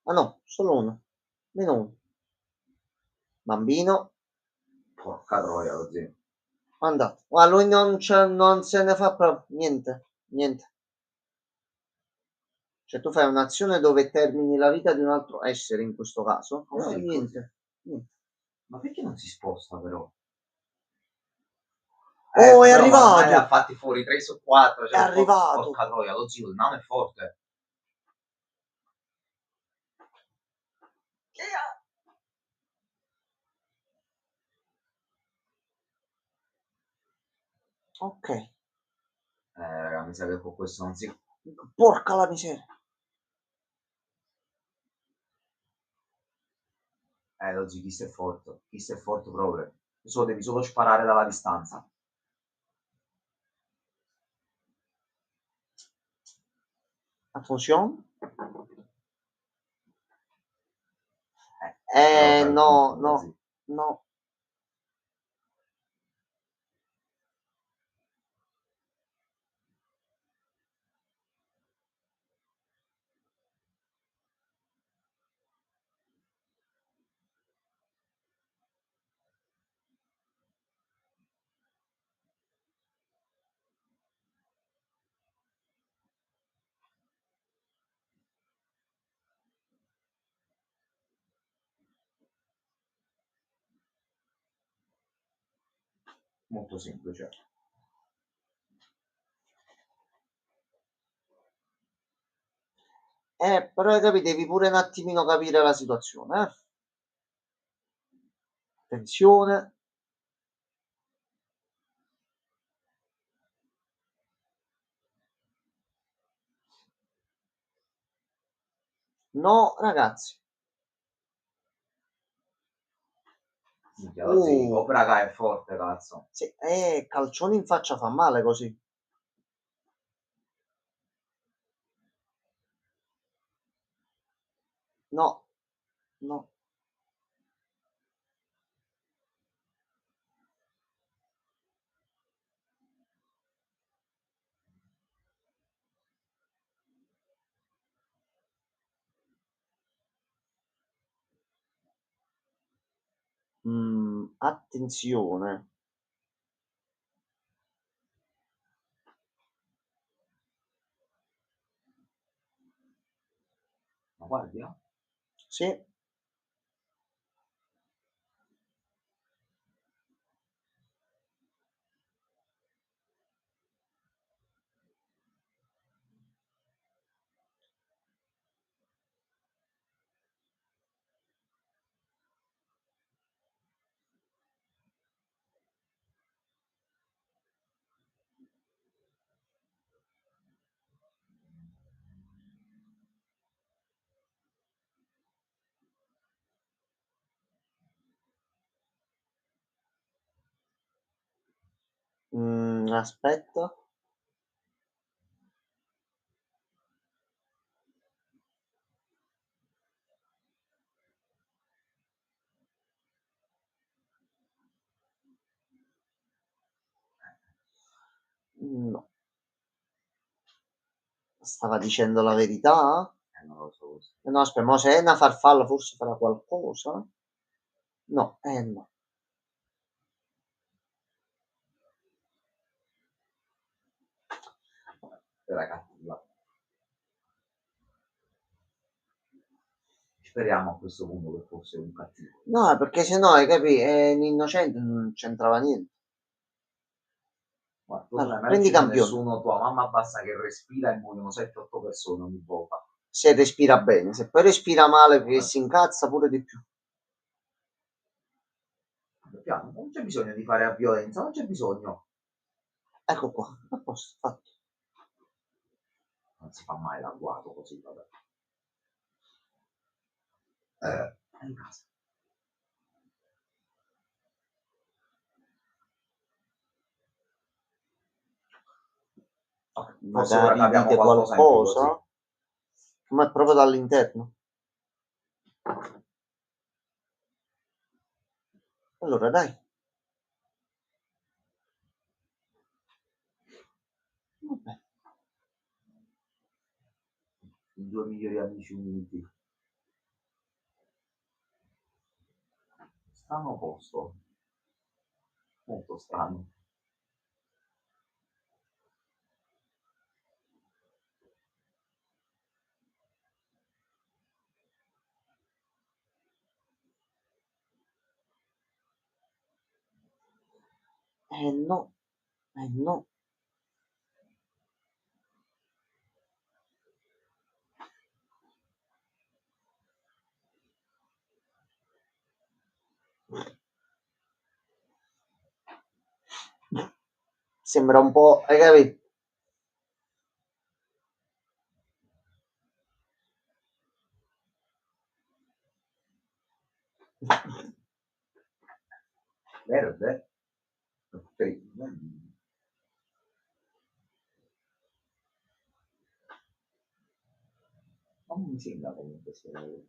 Ah no, solo uno. Meno uno. Bambino. Porca troia, così. Andato. Ma lui non se ne fa proprio niente. Cioè tu fai un'azione dove termini la vita di un altro essere in questo caso? No, niente. Ma perché non si sposta però? Oh, è però ormai ne ha arrivato! fatti fuori 3 su 4. È Cioè, arrivato! porca troia, lo zio, il nano è forte. Ok. Raga, mi sa che con questo non si... Porca la miseria. Lo zio, chi è forte proprio. Devi solo sparare dalla distanza. Attenzione. Però fai il No, punto no, così. no. Molto semplice. Però hai capito, devi pure un attimino capire la situazione, eh. Attenzione. No, ragazzi. Minchia, lo zio, Cobra Kai è forte, cazzo. Sì, calcioni in faccia fa male così. No, no. Attenzione. Ma guardi, no? Sì. Aspetta. No. Stava dicendo la verità? Non lo so. No, aspetta, ma se è una farfalla forse farà qualcosa? No, no. Era cattiva. Speriamo a questo punto che fosse un cattivo. No, perché se no, hai capito, è un innocente, non c'entrava niente. Guarda, tu non Allora, hai mai prendi ucciso campione. nessuno, tua mamma basta che respira e muoiono 7-8 persone ogni volta. Se respira bene, se poi respira male che si incazza pure di più. Piano, non c'è bisogno di fare a violenza, non c'è bisogno. Ecco qua, a posto, fatto. Non si fa mai l'agguato così, vabbè. In casa. Forse ora Magari capiamo dite qualcosa in più così. qualcosa, ma è proprio dall'interno. Allora, dai. Vabbè. I due migliori amici uniti. Strano posto. Molto strano. No. No. Sembra un po', hai capito? Verde? Non mi sembra comunque sia verde.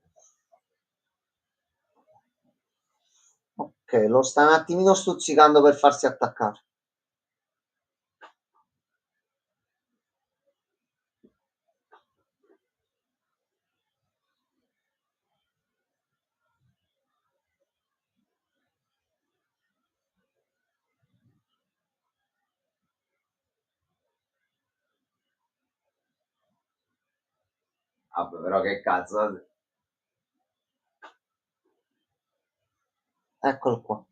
Ok, lo sta un attimino stuzzicando per farsi attaccare. Vabbè, però che cazzo. Eccolo qua.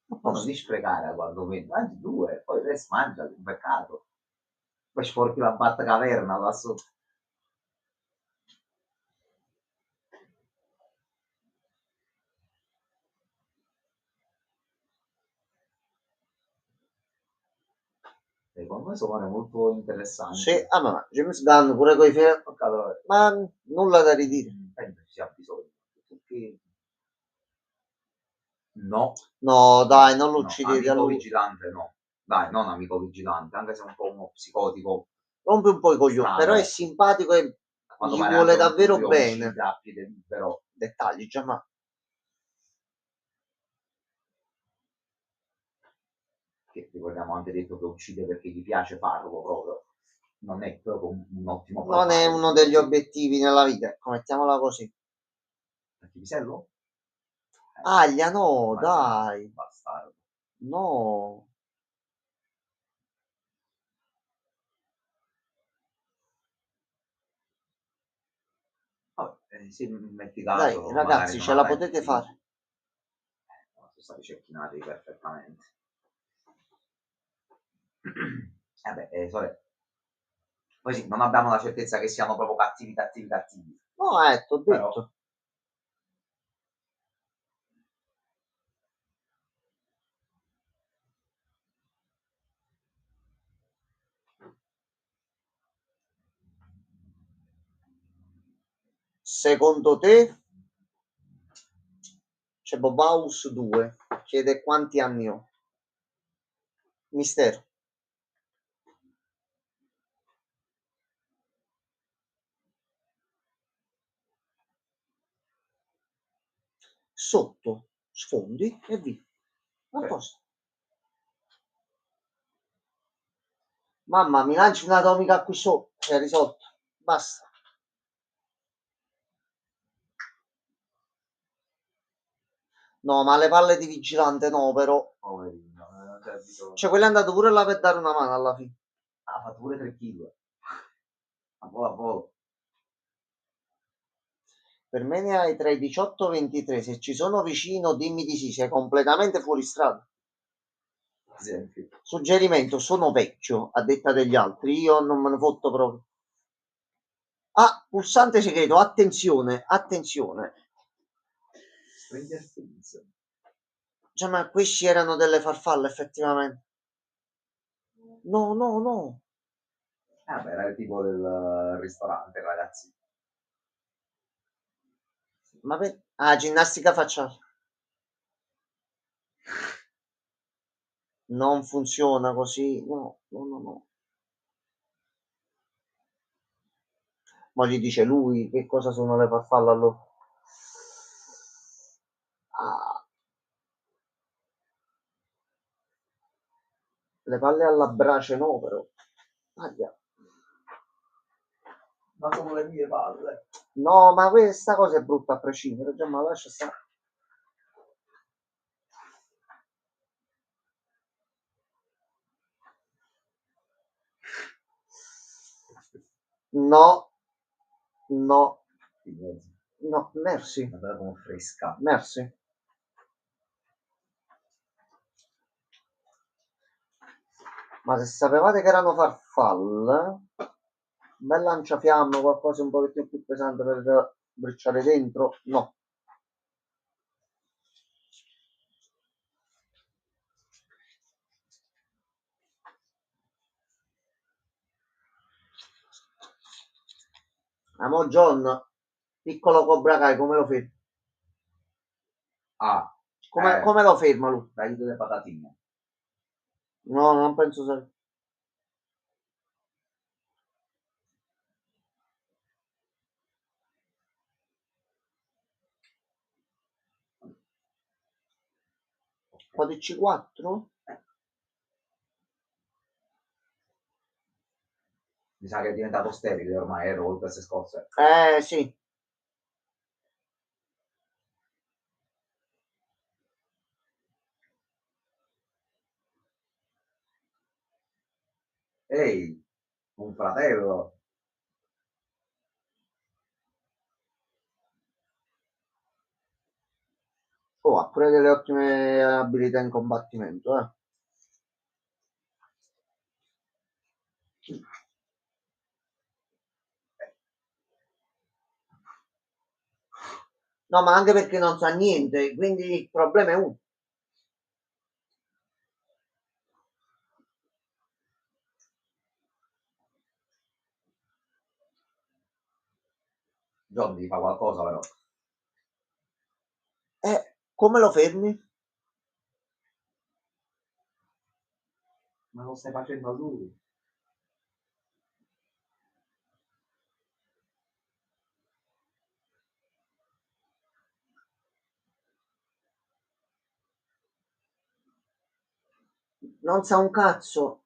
Ma non di sprecare quantomeno, mangi due, poi il resto mangia, un peccato. Poi sporchi la Batcaverna là sotto. Secondo me sono molto interessanti. Sì, ma James Gunn pure coi film, ma nulla da ridire. Penso ci sia bisogno. Perché... No. No, dai, non lo No, uccidete a amico lui. vigilante no. Dai, non amico vigilante, anche se è un po' uno psicotico. Rompe un po' i coglioni, strano. però è simpatico e Quando gli pare vuole anche un davvero stupido bene. omicida a piede libero. Dettagli, già ma. Che ricordiamo anche detto che uccide perché gli piace farlo proprio. Non è proprio un ottimo Non è uno degli obiettivi nella vita, ecco, mettiamola così. Perché pisello? Aglia, no, dai. Bastardo. No. Vabbè, sì, metti caso, Dai, magari ragazzi, non ce la avrai potete tutti- fare. sono stati cecchinati perfettamente. Vabbè, poi sì, non abbiamo la certezza che siano proprio cattivi. No, t'ho Però- detto. Secondo te c'è Bobhouse 2, chiede quanti anni ho. Mistero. Sotto, sfondi e via. A posto. Mamma, mi lanci un'atomica qui sotto, è risolto. Basta. No, ma le palle di vigilante no, però. Poverino, non c'è bisogno. Cioè, quello è andato pure là per dare una mano alla fine. Ha fatto pure 3 kg. A volo. Per me ne hai tra i 18 e i 23. Se ci sono vicino, dimmi di sì, sei completamente fuori strada. Esempio. Suggerimento, sono vecchio, a detta degli altri, io non me ne fotto proprio. Ah, pulsante segreto, attenzione, attenzione. Stranger Things. Cioè, ma questi erano delle farfalle, effettivamente. No, no, no. Vabbè, era il tipo del ristorante, ragazzi. Ma per... Ah, ginnastica facciale. Non funziona così. No, no, no, no. Ma gli dice lui che cosa sono le farfalle allora. Ah, le palle alla brace no, però. Aia. Ma sono le mie palle. No, ma questa cosa è brutta a prescindere. Già, ma lascia stare. No, no, no, merci. Andata come fresca. Merci. Ma se sapevate che erano farfalle, un bel lanciafiamme, qualcosa un pochettino più pesante per briciare dentro, no. Amo John, piccolo Cobra Kai, come lo ferma? Ah, Come lo ferma lui? dai delle patatine. No, non penso sia... 4? Mi sa che è diventato sterile ormai, ero queste scorse. Sì. Ehi, un fratello. Oh, ha pure delle ottime abilità in combattimento, eh. No, ma anche perché non sa niente, quindi il problema è uno. John ti fa qualcosa però. Come lo fermi? Ma lo stai facendo lui. Non sa un cazzo.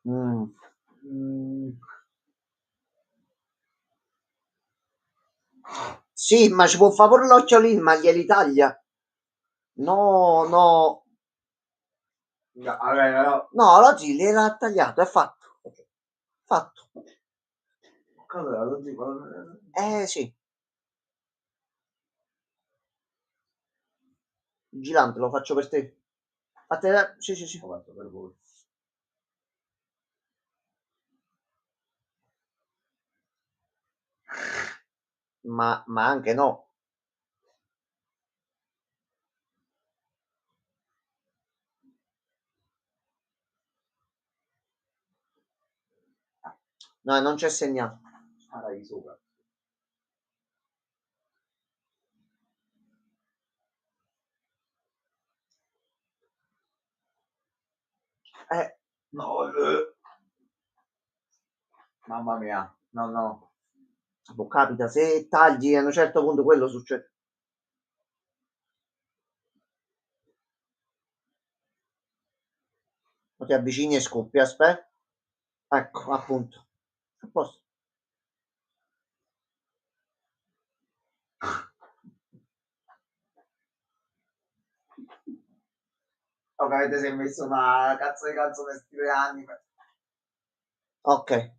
Mm. Sì, ma ci può fare pure l'occhiolino, ma glieli taglia. No, no. Vabbè, No, l'oggi gliel'ha tagliato, è fatto. Fatto. cosa lo dico? Sì. Vigilante, lo faccio per te. Fate vedere. Sì, sì, sì. Ho fatto per voi. Ma anche no. No, non c'è segnato. Spara di sopra. No, mamma mia, no, no. Boh, capita, se tagli a un certo punto quello succede. Ti avvicini e scoppi, aspetta. Ecco, appunto. A posto. Ovviamente si è messo una cazzo di canzone stile anime. Ok.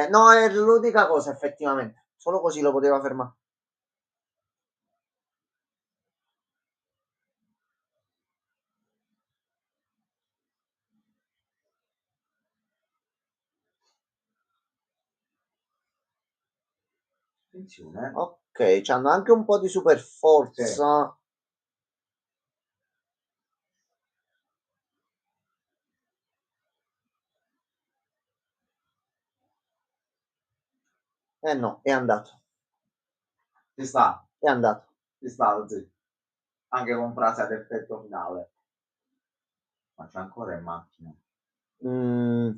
No, è l'unica cosa, effettivamente. Solo così lo poteva fermare. Attenzione. Ok, c'hanno anche un po' di super forza. No, è andato. Ci sta, È andato. ci sta, sì. Anche con frase ad effetto finale. Ma c'è ancora in macchina. Mm.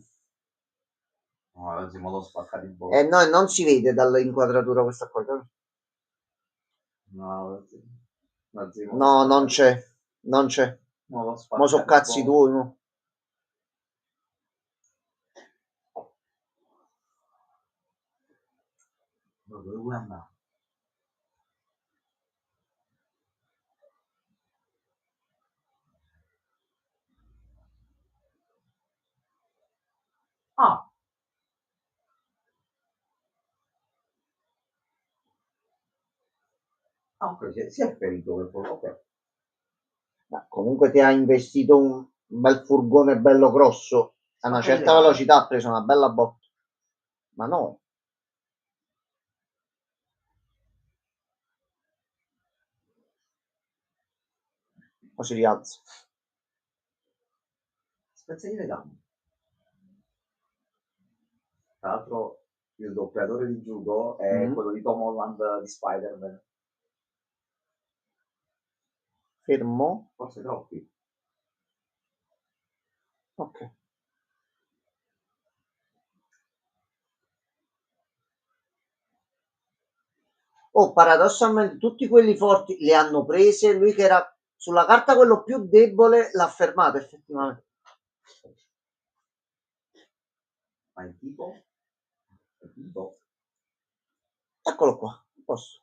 No, oggi modo spacca di bocca. No, non si vede dall'inquadratura questa cosa. No, sì. No, non c'è. Non c'è. Modo Mo so spacca di cazzi bocca. tuoi, mo. Dove vuoi andare? Ah, ok, si è ferito per poco. Ok. Ma comunque ti ha investito Un bel furgone bello grosso, a una certa velocità ha preso una bella botta. Ma no. O si rialza. Spezza di legame. Tra l'altro il doppiatore di Jugo è quello di Tom Holland di Spider-Man. Fermo? Forse troppi. Ok. Oh, paradossalmente tutti quelli forti li hanno prese, lui che era sulla carta quello più debole l'ha fermato effettivamente. Ma il tipo? Il tipo? Eccolo qua, posso.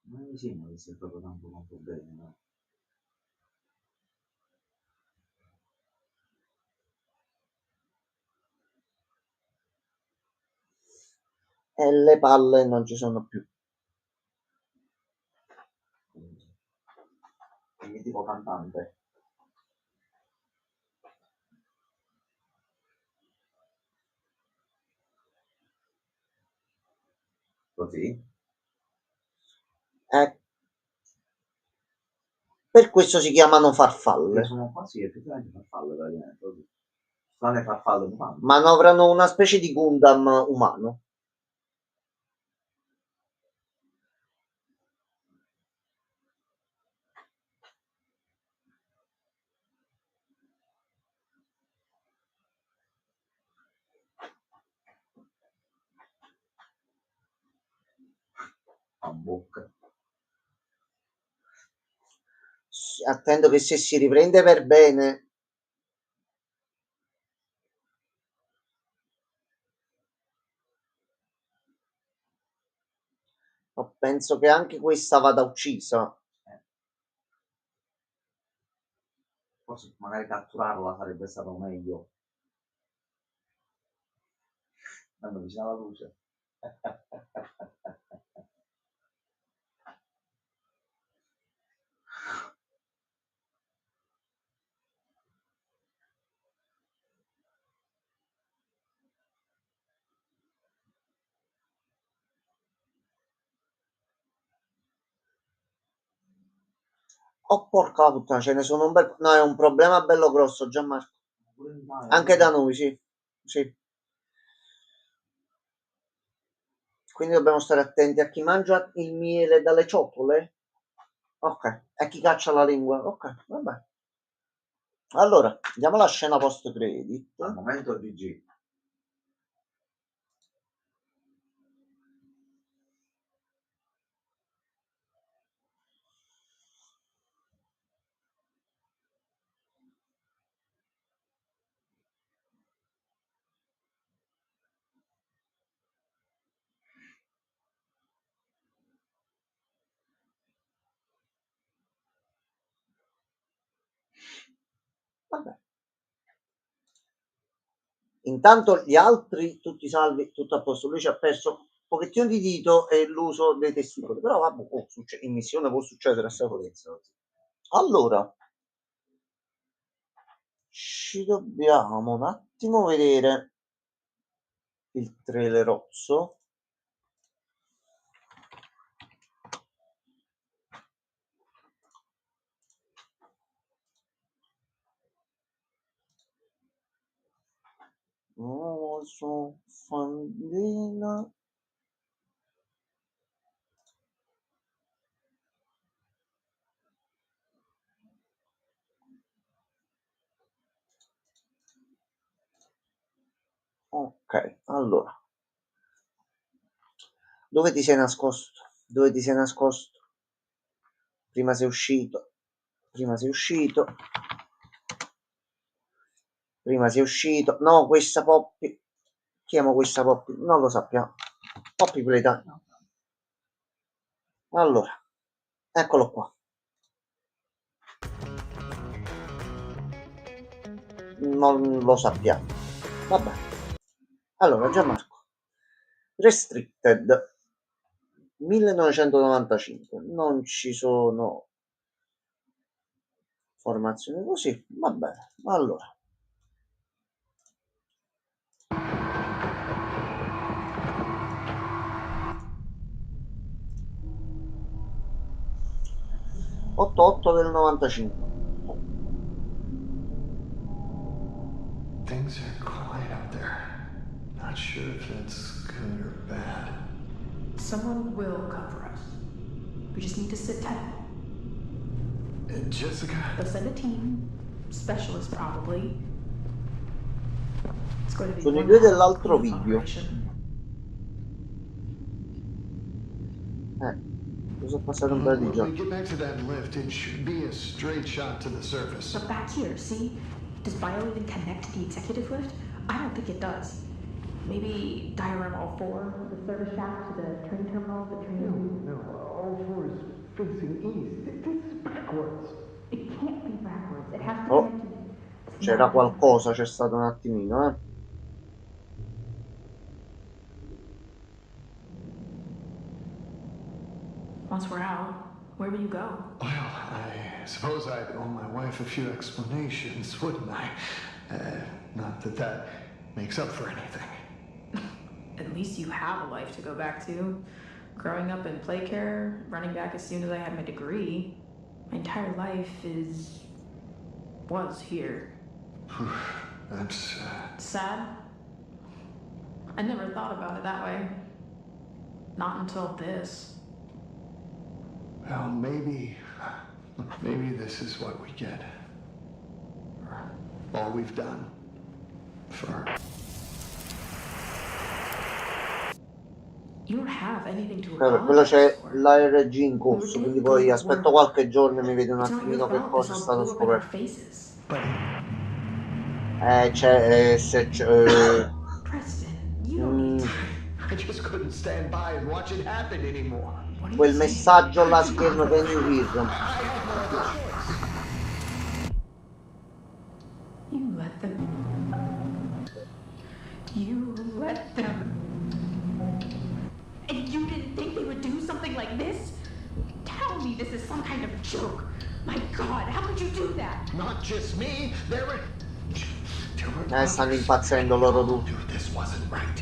Non mi sembra che sia proprio tanto bene, no? E le palle non ci sono più. Quindi tipo cantante. Così? Per questo si chiamano farfalle. Sono quasi effettivamente farfalle, praticamente. Sono le farfalle umane. Manovrano una specie di Gundam umano. A bocca. Attendo che se si riprende per bene. Penso che anche questa vada uccisa. Forse magari catturarla sarebbe stato meglio. Andiamo vicino alla luce. Oh porca puttana, ce ne sono un bel. No, è un problema bello grosso, Gianmarco. Anche da noi, sì. Sì. Quindi dobbiamo stare attenti a chi mangia il miele dalle ciotole. Ok. E chi caccia la lingua. Ok, vabbè. Allora, andiamo alla scena post credit. Al momento GG. Vabbè. Intanto gli altri, tutti salvi, tutto a posto. Lui ci ha perso un pochettino di dito e l'uso dei testicoli. Però vabbè, in missione può succedere a sicurezza. Allora, ci dobbiamo un attimo vedere il trailerozzo. Oso, fandina. Ok, allora. Dove ti sei nascosto? Dove ti sei nascosto? Prima sei uscito. Prima sei uscito. Prima sei uscito. No, questa Poppy. Chiamo questa Poppy? Non lo sappiamo. Poppy Playtime. Allora, eccolo qua. Non lo sappiamo. Vabbè. Allora, Gianmarco. Restricted. 1995, non ci sono formazioni così, va bene. Allora, otto del 95. Things are quiet out there. Not sure if that's good or bad. Someone will come for us. We just need to sit tight. Jessica? They'll send a team, specialists probably. It's going to be Sono i one due hell of a dell'altro cleanup video. operation. Cosa passato un paio di When we giorni. get back to that lift, it should be a straight shot to the surface. But back here, see? Does Bio even connect to the executive lift? I don't think it does. Maybe diorama all four, the service shaft to the train terminal, the train. No, all four is facing east. This is backwards. It can't be backwards. It has to Oh, connect to. c'era qualcosa, c'è stato un attimino, eh. Once we're out, where will you go? Well, I suppose I'd owe my wife a few explanations, wouldn't I? Not that that makes up for anything. At least you have a life to go back to. Growing up in play care, running back as soon as I had my degree. My entire life was here. That's Sad? I never thought about it that way. Not until this. well, maybe this is what we get. All we've done for. You don't have anything to Per quello apologize c'è for. l'ARG in corso, quindi poi aspetto qualche giorno e mi vedo un It's not attimino your che fault cosa è this stato all blew up in our scoperto. faces. But Preston, you don't need to. I just couldn't stand by and watch it happen anymore. What are you quel saying? messaggio alla schermo che you hear. I had no other choice. You let them. You let them. And you didn't think they would do something like this? Tell me this is some kind of joke. My God, how could you do that? Not just me. There were Stanno others. impazzendo loro I tutti. knew this wasn't right.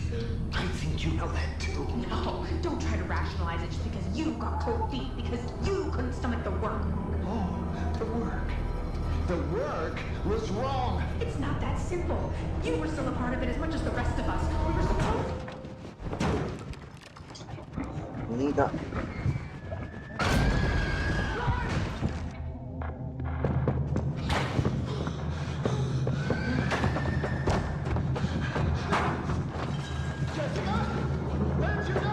I think you know that too. No, don't try to rationalize it just because you got cold feet, because you couldn't stomach the work. Oh, the work. The work was wrong. It's not that simple. You were still a part of it as much as the rest of us. We were supposed. Finita. Jessica, where'd you go?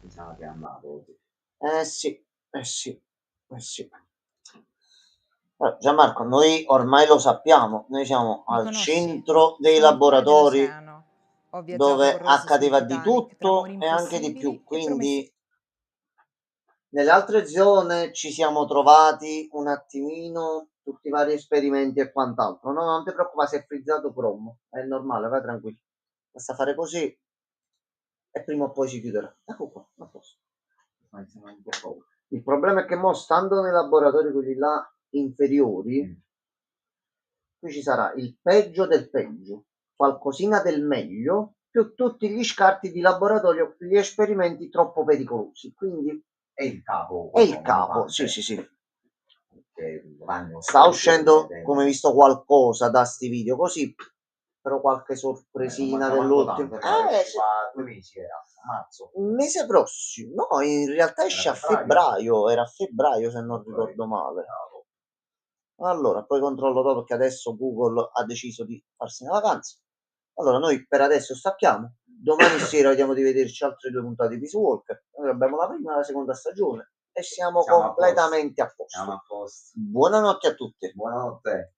Mi sa che è andato. Sì. Gianmarco, noi ormai lo sappiamo, noi siamo Mi al conosci? centro dei Sono il cuore laboratori dell'oceano. Ho viaggiato dove con Rose accadeva sul di Titanic tra tutto amori e anche di impossibili più, e promesse. quindi nelle altre zone ci siamo trovati un attimino tutti i vari esperimenti e quant'altro. No, non ti preoccupare, si è frizzato Chrome, è normale, vai tranquillo. Basta fare così e prima o poi si chiuderà. Ecco qua, a posto. Il problema è che mo stando nei laboratori quelli là inferiori, qui ci sarà il peggio del peggio, qualcosina del meglio, più tutti gli scarti di laboratorio, gli esperimenti troppo pericolosi. Quindi È il capo. è il capo, sì. Vanno Sta uscendo, come hai visto, qualcosa da sti video così, però qualche sorpresina dell'ultimo. Sì. 2 mesi era, marzo. Un mese prossimo, no, in realtà esce a febbraio, era a febbraio se non ricordo male. Allora, poi controllo dopo perché adesso Google ha deciso di farsi una vacanza. Allora, noi per adesso stacchiamo. Domani sera vediamo di vederci altre 2 puntate di Peace Walker. Noi abbiamo la prima e la seconda stagione e siamo completamente a posto. Siamo a posto. Buonanotte a tutti. Buonanotte.